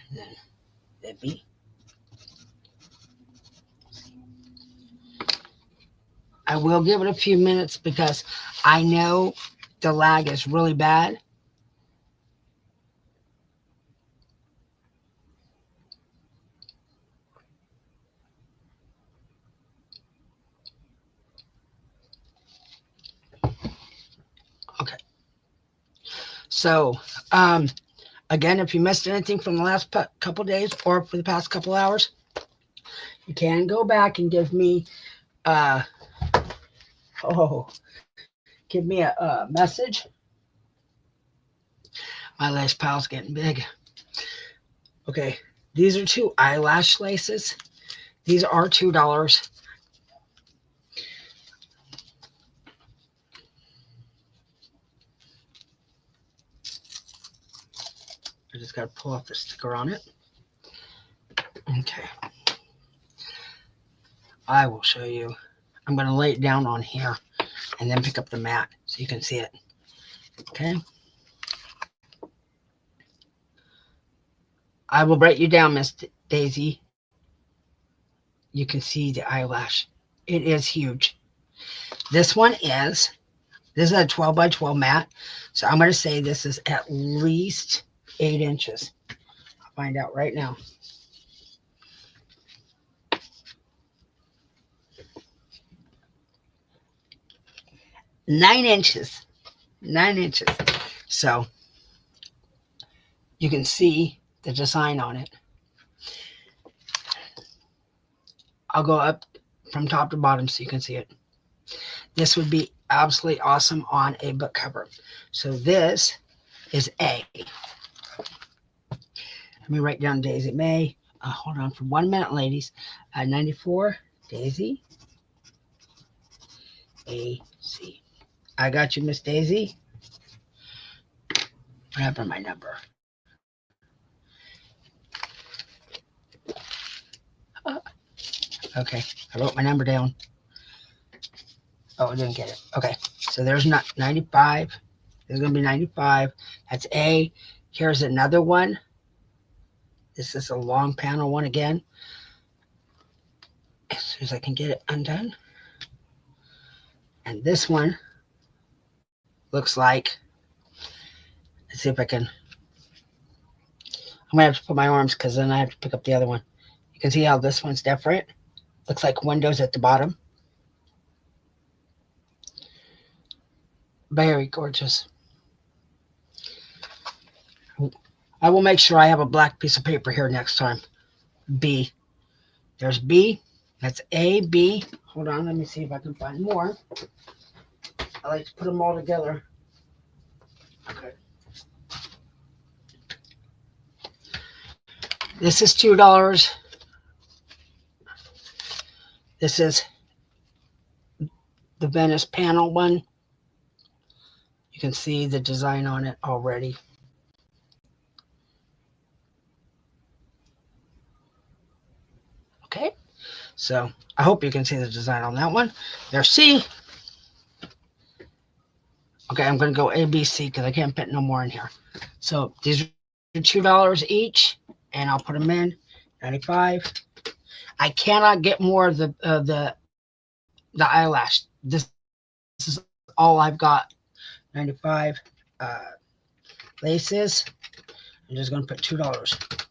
And then Debbie. I will give it a few minutes because I know the lag is really bad. Okay. So, again, if you missed anything from the last couple days or for the past couple hours, you can go back and give me uh give me a message. My lace pile's getting big. Okay, these are 2 eyelash laces. These are $2. I just got to pull off the sticker on it. Okay. I will show you. I'm going to lay it down on here and then pick up the mat so you can see it. Okay. I will break you down, Miss Daisy. You can see the eyelash. It is huge. This is a 12 by 12 mat. So I'm going to say this is at least 8 inches. I'll find out right now. 9 inches. 9 inches. So you can see the design on it. I'll go up from top to bottom so you can see it. This would be absolutely awesome on a book cover. So this is A. Let me write down Daisy May. Hold on for 1 minute, ladies. 94, Daisy. AC. I got you, Miss Daisy. What happened to my number? Okay, I wrote my number down. Oh, I didn't get it. Okay, so there's not 95. There's going to be 95. That's A. Here's another one. This is a long panel one again. As soon as I can get it undone. And this one looks like, let's see if I can, I'm going to have to put my arms because then I have to pick up the other one. You can see how this one's different. Looks like windows at the bottom. Very gorgeous. I will make sure I have a black piece of paper here next time. B. There's B. That's A, B. Hold on, let me see if I can find more. I like to put them all together. Okay. This is $2. This is the Venice panel one. You can see the design on it already. Okay, so I hope you can see the design on that one. There's C. Okay, I'm going to go A, B, C because I can't fit no more in here. So these are $2 each, and I'll put them in. 95. I cannot get more of the eyelash. This is all I've got. 95 laces. I'm just going to put $2.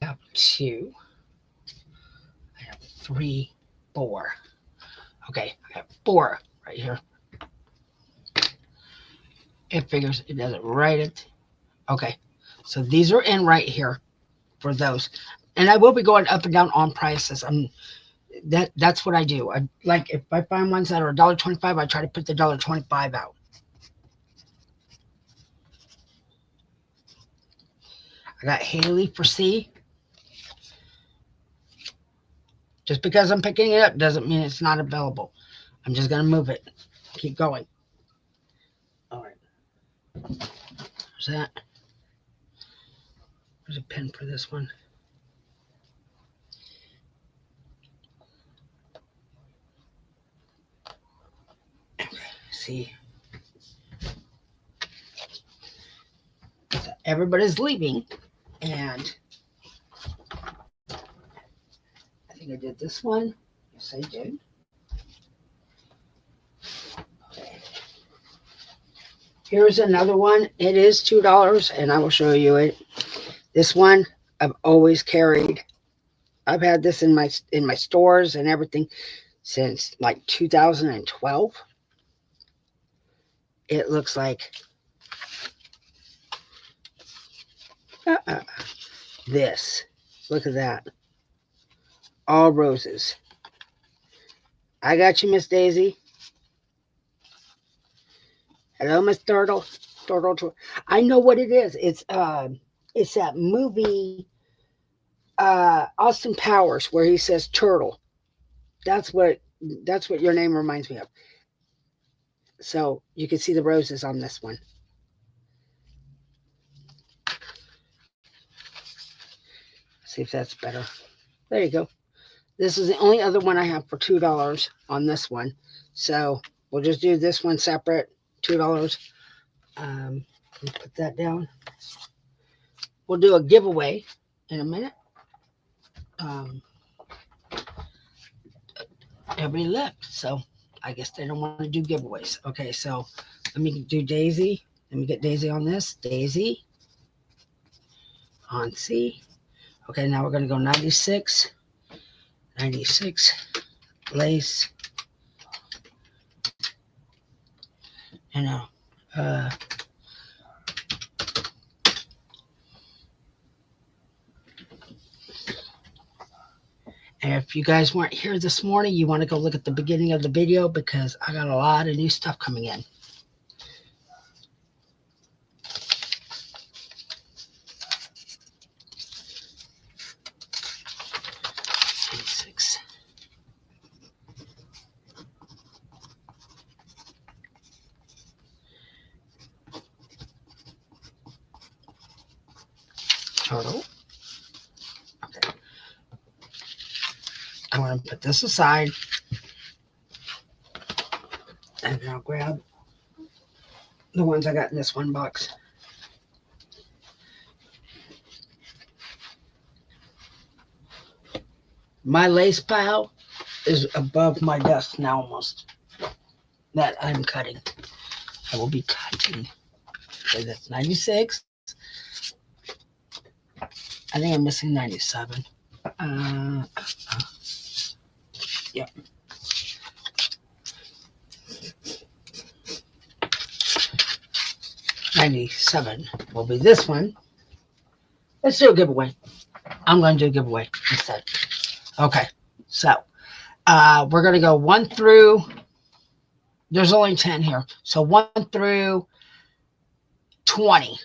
I have 2. I have 3, 4. Okay, I have 4 right here. It figures it does it right at. Okay, so these are in right here. for those. And I will be going up and down on prices. That's what I do. I like if I find ones that are $1.25, I try to put the $1.25 out. I got Haley for C. Just because I'm picking it up doesn't mean it's not available. I'm just gonna move it. Keep going. All right. There's that. There's a pen for this one. Okay. See. Everybody's leaving, and I think I did this one. Yes, I did. Okay. Here's another one. It is $2, and I will show you it. This one I've always carried. I've had this in my stores and everything since like 2012. It looks like this. Look at that. All roses. I got you, Miss Daisy. Hello, Miss Turtle. Turtle. I know what it is. It's that movie Austin Powers where he says turtle. That's what your name reminds me of. So you can see the roses on this one. See if that's better. There you go. This is the only other one I have for $2 on this one. So we'll just do this one separate, $2. Put that down. We'll do a giveaway in a minute. Everybody left, so I guess they don't want to do giveaways. Okay, so let me do Daisy. Let me get Daisy on this. Daisy on C. Okay, now we're going to go 96. 96 lace. And and if you guys weren't here this morning, you want to go look at the beginning of the video because I got a lot of new stuff coming in. Total. Okay. I'm going to put this aside and then I'll grab the ones I got in this one box. My lace pile is above my desk now almost that I'm cutting. I will be cutting. Okay, that's 96. I think I'm missing 97. Yep. $97 will be this one. Let's do a giveaway. I'm going to do a giveaway instead. Okay, so we're going to go 1 through, there's only 10 here. So 1 through 20.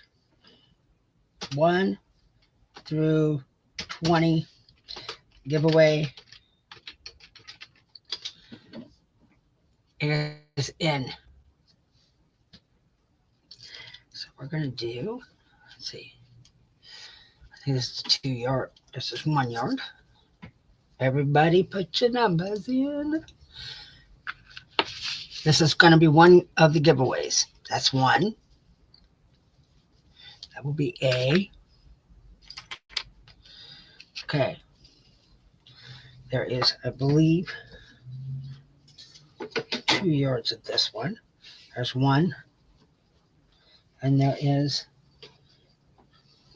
1 through 20 giveaway is in. So we're going to do, let's see, I think this is 2 yard. This is 1 yard. Everybody put your numbers in. This is going to be one of the giveaways. That's 1. That will be A. Okay. There is, I believe, 2 yards of this one. There's 1. And there is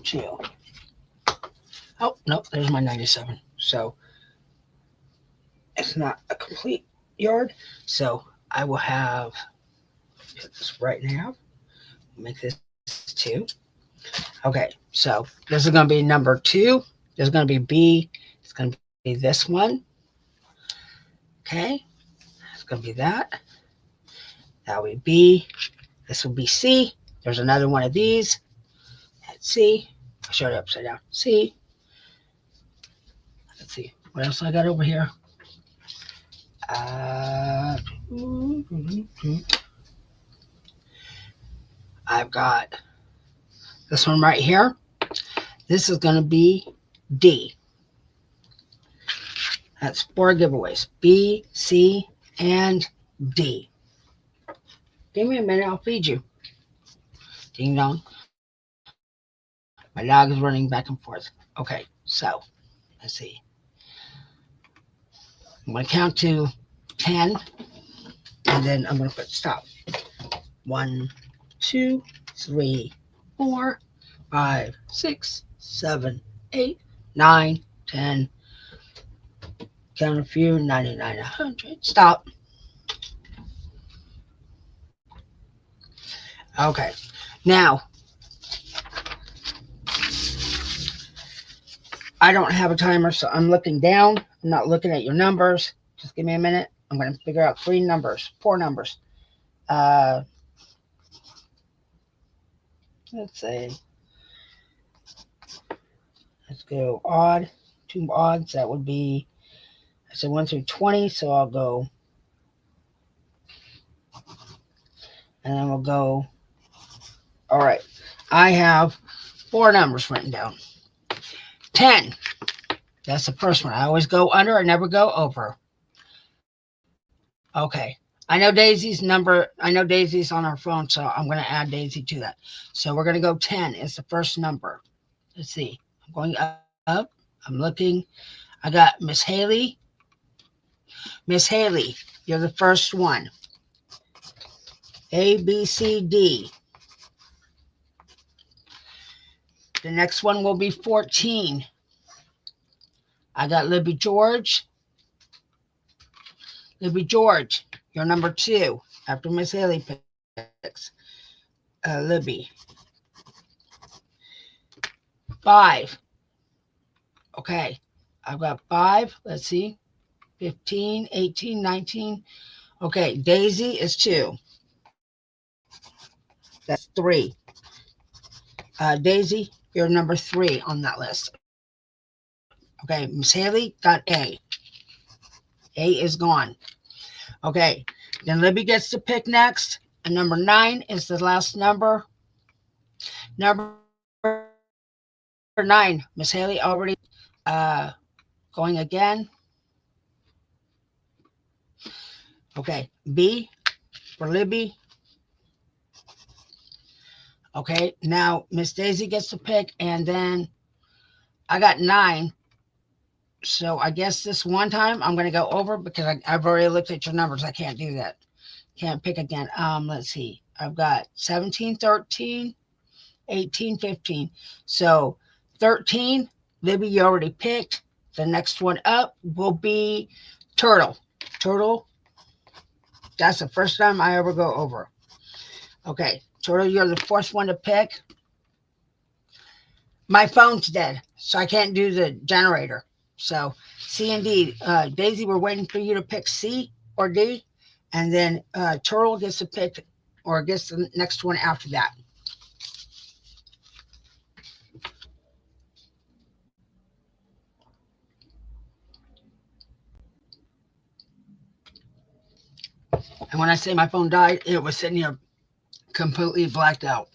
2. Oh, no, there's my 97. So it's not a complete yard. So I will have, put this right now. Make this 2. Okay, so this is going to be number 2. There's going to be B. It's going to be this one. Okay. It's going to be that. That would be B. This will be C. There's another one of these. That's C. I'll show it upside down. C. Let's see. What else I got over here? Uh, I've got this one right here. This is going to be D. That's 4 giveaways. B, C, and D. Give me a minute. I'll feed you. Ding dong. My dog is running back and forth. Okay, so let's see. I'm going to count to 10, and then I'm going to put stop. 1, 2, 3, 4, 5, 6, 7, 8, 9, 10. Count a few, 99, 100. Stop. Okay. Now, I don't have a timer, so I'm looking down. I'm not looking at your numbers. Just give me a minute. I'm going to figure out 4 numbers. Let's say, let's go odd. 2 odds. That would be, I said 1 through 20, so I'll go, and then we'll go. All right. I have 4 numbers written down. 10. That's the first one. I always go under. I never go over. Okay. I know Daisy's on her phone, so I'm going to add Daisy to that. So we're going to go 10 is the first number. Let's see. I'm going up. I'm looking. I got Miss Haley. Miss Haley, you're the first one. A, B, C, D. The next one will be 14. I got Libby George. Libby George, you're number 2 after Miss Haley picks. Libby. 5. Okay. I've got 5. Let's see. 15, 18, 19. Okay. Daisy is 2. That's 3. Daisy, you're number 3 on that list. Okay. Miss Haley got A. A is gone. Okay. Then Libby gets to pick next. And number 9 is the last number. Number 9, Miss Haley already going again. Okay, B for Libby. Okay, now Miss Daisy gets to pick, and then I got 9. So I guess this one time I'm going to go over because I've already looked at your numbers. I can't do that. Can't pick again. Let's see. I've got 17, 13, 18, 15. So 13, Libby, you already picked. The next one up will be Turtle. Turtle, that's the first time I ever go over. Okay, Turtle, you're the 4th one to pick. My phone's dead, so I can't do the generator. So C and D. Daisy, we're waiting for you to pick C or D. And then Turtle gets to pick, or gets the next one after that. And when I say my phone died, it was sitting here completely blacked out.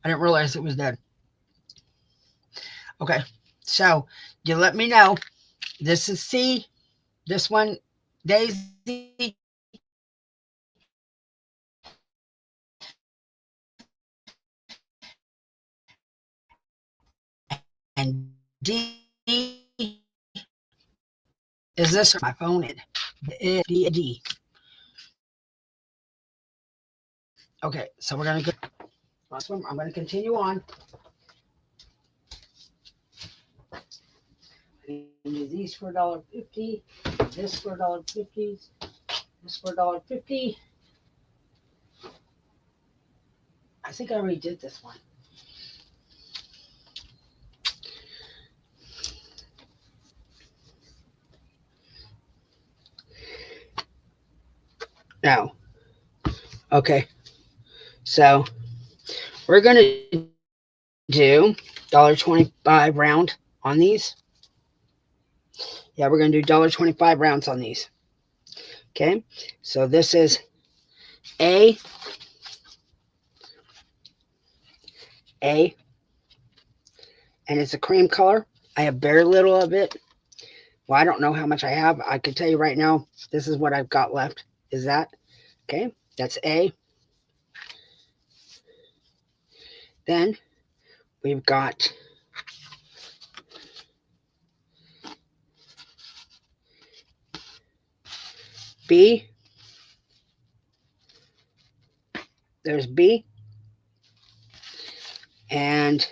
I didn't realize it was dead. Okay, so you let me know. This is C. This one, Daisy. And D is this my phone in. D. Okay, so we're going to go. I'm going to continue on. These for $1.50, this for $1.50, this for $1.50. I think I already did this one. No. Okay. So we're going to do $1.25 round on these. Yeah, we're going to do $1.25 rounds on these. Okay. So this is A, A, and it's a cream color. I have very little of it. Well, I don't know how much I have. I can tell you right now, this is what I've got left. Is that okay? That's A. Then we've got B. There's B. And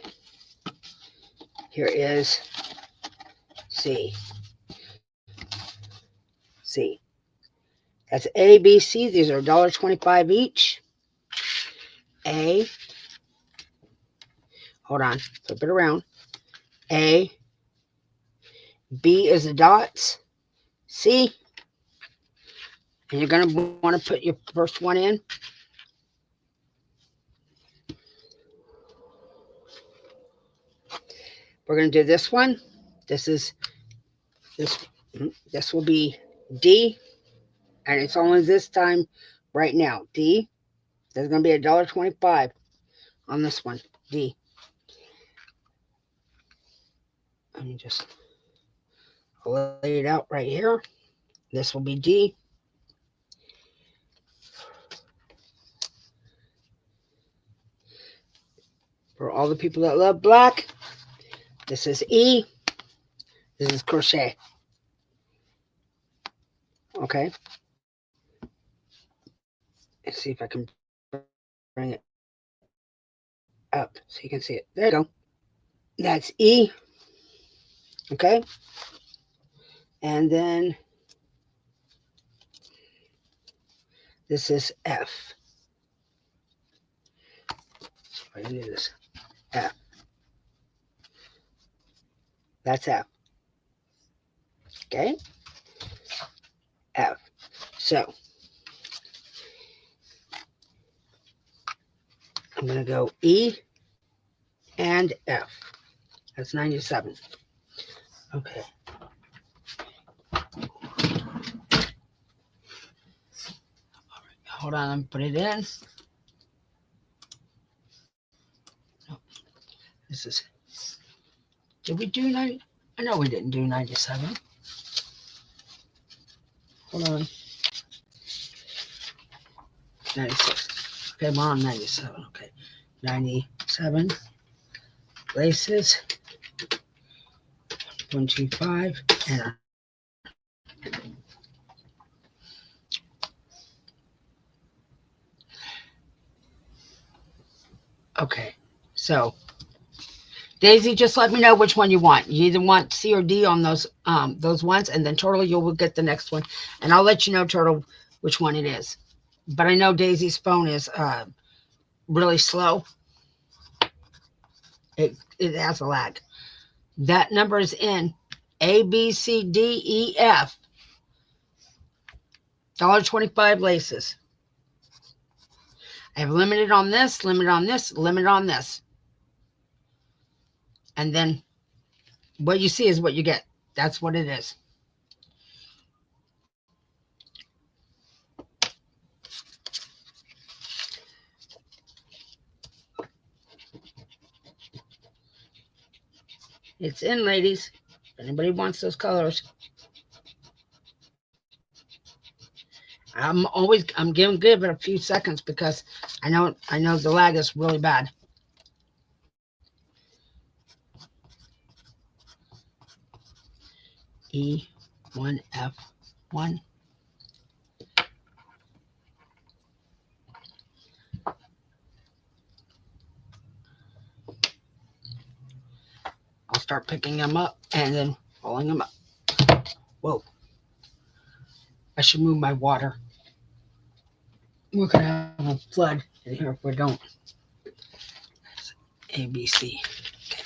here is C. C. That's A, B, C. These are $1.25 each. A. Hold on. Flip it around. A. B is the dots. C. And you're going to want to put your first one in. We're going to do this one. This is this. This will be D, and it's only this time right now. D. There's going to be $1.25 on this one. D. Let me just lay it out right here. This will be D. For all the people that love black, this is E. This is crochet. Okay. Let's see if I can bring it up so you can see it. There you go. That's E. Okay. And then this is F. So I can do this. F. That's F. Okay. F. So I'm going to go E and F. That's 97. Okay. Hold on, let me put it in. No, this is. Did we do 90? I know we didn't do 97. Hold on. 96. Okay, we're on 97. Okay. 97 laces. 125 and okay. So Daisy, just let me know which one you want. You either want C or D on those ones, and then Turtle, you will get the next one, and I'll let you know, Turtle, which one it is. But I know Daisy's phone is really slow. It has a lag. That number is in A, B, C, D, E, F. $1.25 laces. I have limited on this, limit on this, limit on this. And then what you see is what you get. That's what it is. It's in, ladies. If anybody wants those colors. I'm giving give it a few seconds because I know the lag is really bad. E1F1. I'll start picking them up and then pulling them up. Whoa. I should move my water. We're going to have a flood in here if we don't. ABC. Okay.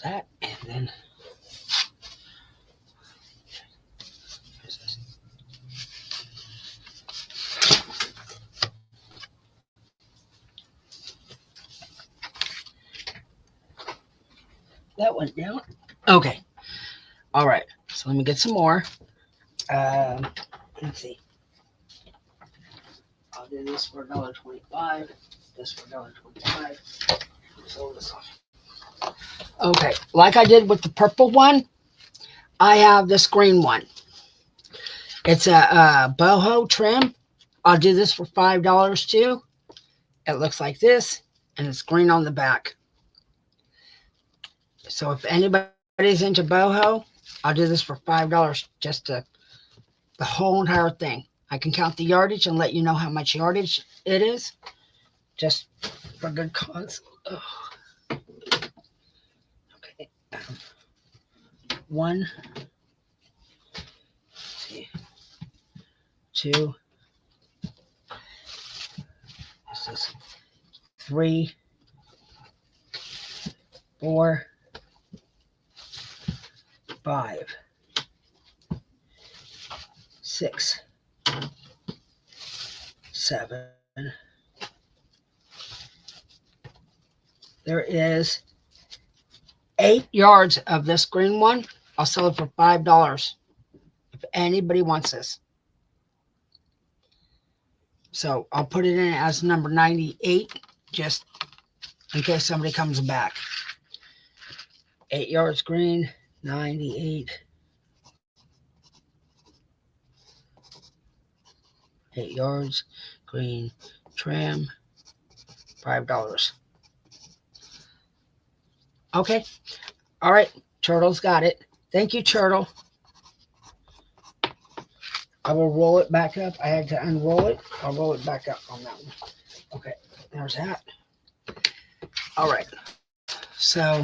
that. And then that went down. Okay. All right. So let me get some more. Let's see. I'll do this for $1.25. This for $1.25. So this off. Okay. Like I did with the purple one, I have this green one. It's a boho trim. I'll do this for $5 too. It looks like this, and it's green on the back. So if anybody's into boho, I'll do this for $5 just to the whole entire thing. I can count the yardage and let you know how much yardage it is, just for good cause. Ugh. Okay, 1, 2, this is 3, 4, 5, 6, 7. There is 8 yards of this green one. I'll sell it for $5 if anybody wants this. So I'll put it in as number 98 just in case somebody comes back. 8 yards green, 98. 8 yards green trim, $5. Okay. All right. Turtle's got it. Thank you, Turtle. I will roll it back up. I had to unroll it. I'll roll it back up on that one. Okay. There's that. All right. So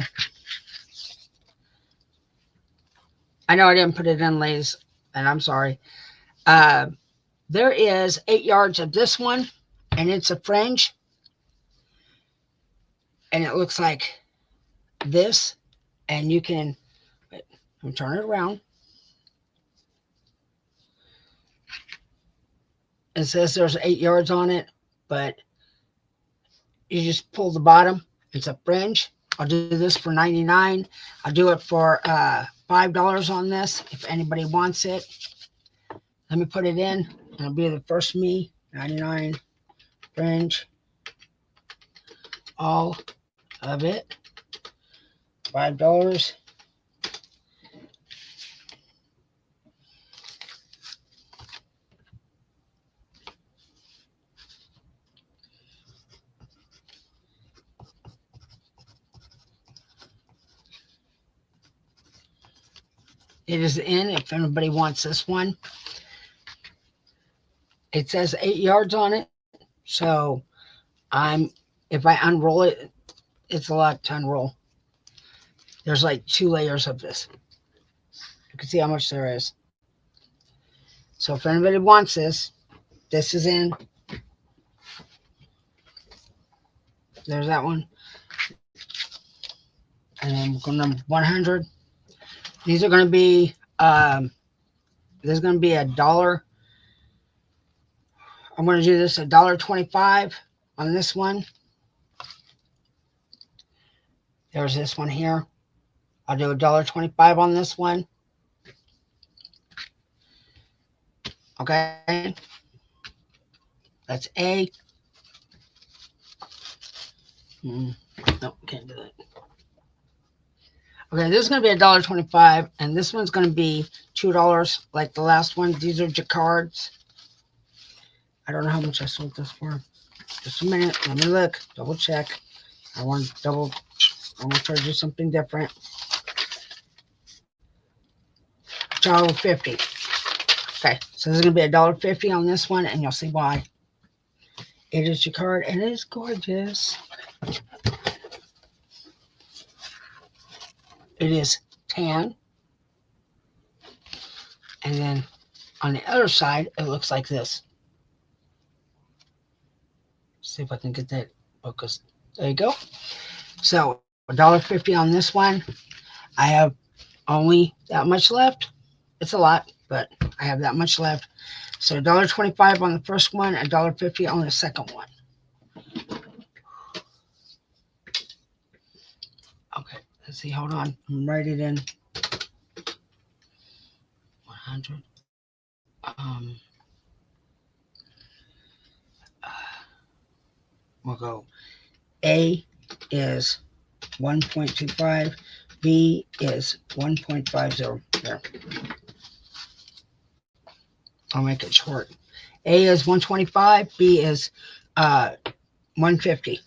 I know I didn't put it in, ladies, and I'm sorry. There is 8 yards of this one, and it's a fringe. And it looks like this. And you can, wait, let me turn it around. It says there's 8 yards on it, but you just pull the bottom. It's a fringe. I'll do this for $99. I'll do it for $5 on this if anybody wants it. Let me put it in. It'll be the first me. 99 fringe. All of it. $5. It is in if anybody wants this one. It says 8 yards on it. So if I unroll it, it's a lot to unroll. There's like 2 layers of this. You can see how much there is. So if anybody wants this, this is in. There's that one. And then we're going to number 100. These are going to be, there's going to be $1. I'm going to do this $1.25 on this one. There's this one here. I'll do $1.25 on this one. Okay. That's A. Nope, can't do that. Okay, this is going to be $1.25, and this one's going to be $2 like the last one. These are jacquards. I don't know how much I sold this for. Just a minute. Let me look. Double check. I want to charge you something different. $1.50. Okay, so this is going to be $1.50 on this one, and you'll see why. It is jacquard, and it is gorgeous. It is tan. And then on the other side, it looks like this. See if I can get that focused. There you go. So $1.50 on this one. I have only that much left. It's a lot, but I have that much left. So $1.25 on the first one, $1.50 on the second one. Okay, let's see. Hold on. I'm writing it in. 100. We'll go. A is 1.25. B is 1.50. There. I'll make it short. A is 125. B is 150.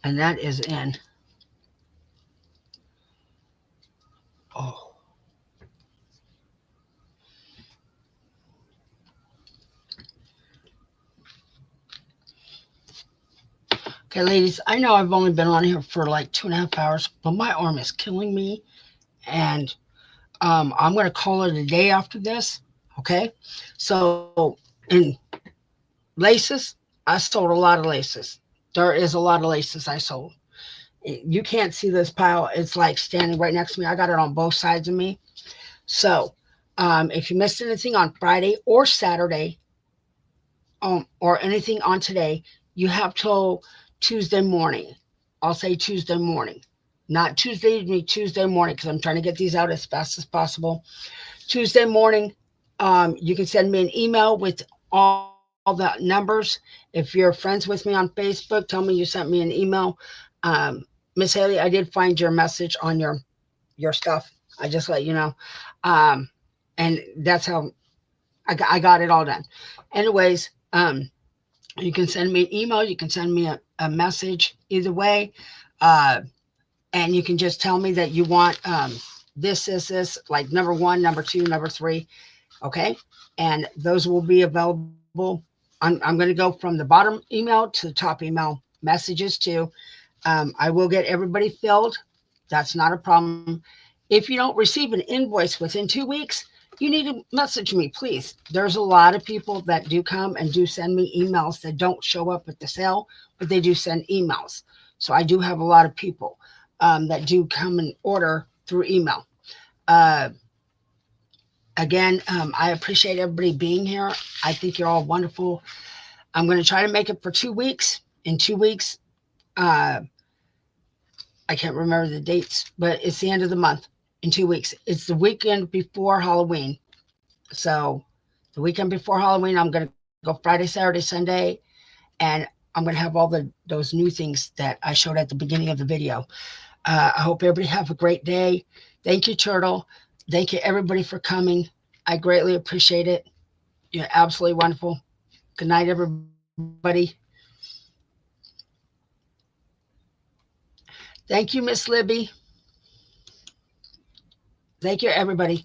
And that is in. Oh. Okay, ladies, I know I've only been on here for like 2.5 hours, but my arm is killing me. And I'm going to call it a day after this. Okay. So, in laces, I sold a lot of laces. There is a lot of laces I sold. You can't see this pile. It's like standing right next to me. I got it on both sides of me. So, if you missed anything on Friday or Saturday, or anything on today, you have till Tuesday morning. I'll say Tuesday morning, not Tuesday evening, Tuesday morning, because I'm trying to get these out as fast as possible. Tuesday morning, you can send me an email with all the numbers. If you're friends with me on Facebook, tell me you sent me an email. Miss Haley, I did find your message on your stuff. I just let you know, um, and that's how I got it all done. Anyways, you can send me an email. You can send me a message. Either way, uh, and you can just tell me that you want this, like number one, number two, number three. Okay. And those will be available. I'm going to go from the bottom email to the top email messages too. I will get everybody filled. That's not a problem. If you don't receive an invoice within 2 weeks, you need to message me, please. There's a lot of people that do come and do send me emails that don't show up at the sale, but they do send emails. So I do have a lot of people that do come and order through email. Uh, Again, I appreciate everybody being here. I think you're all wonderful. I'm going to try to make it for 2 weeks. In 2 weeks, uh, I can't remember the dates, but it's the end of the month. In 2 weeks, it's the weekend before Halloween. So the weekend before Halloween, I'm going to go Friday, Saturday, Sunday, and I'm going to have all those new things that I showed at the beginning of the video. I hope everybody have a great day. Thank you, Turtle. Thank you, everybody, for coming. I greatly appreciate it. You're absolutely wonderful. Good night, everybody. Thank you, Miss Libby. Thank you, everybody.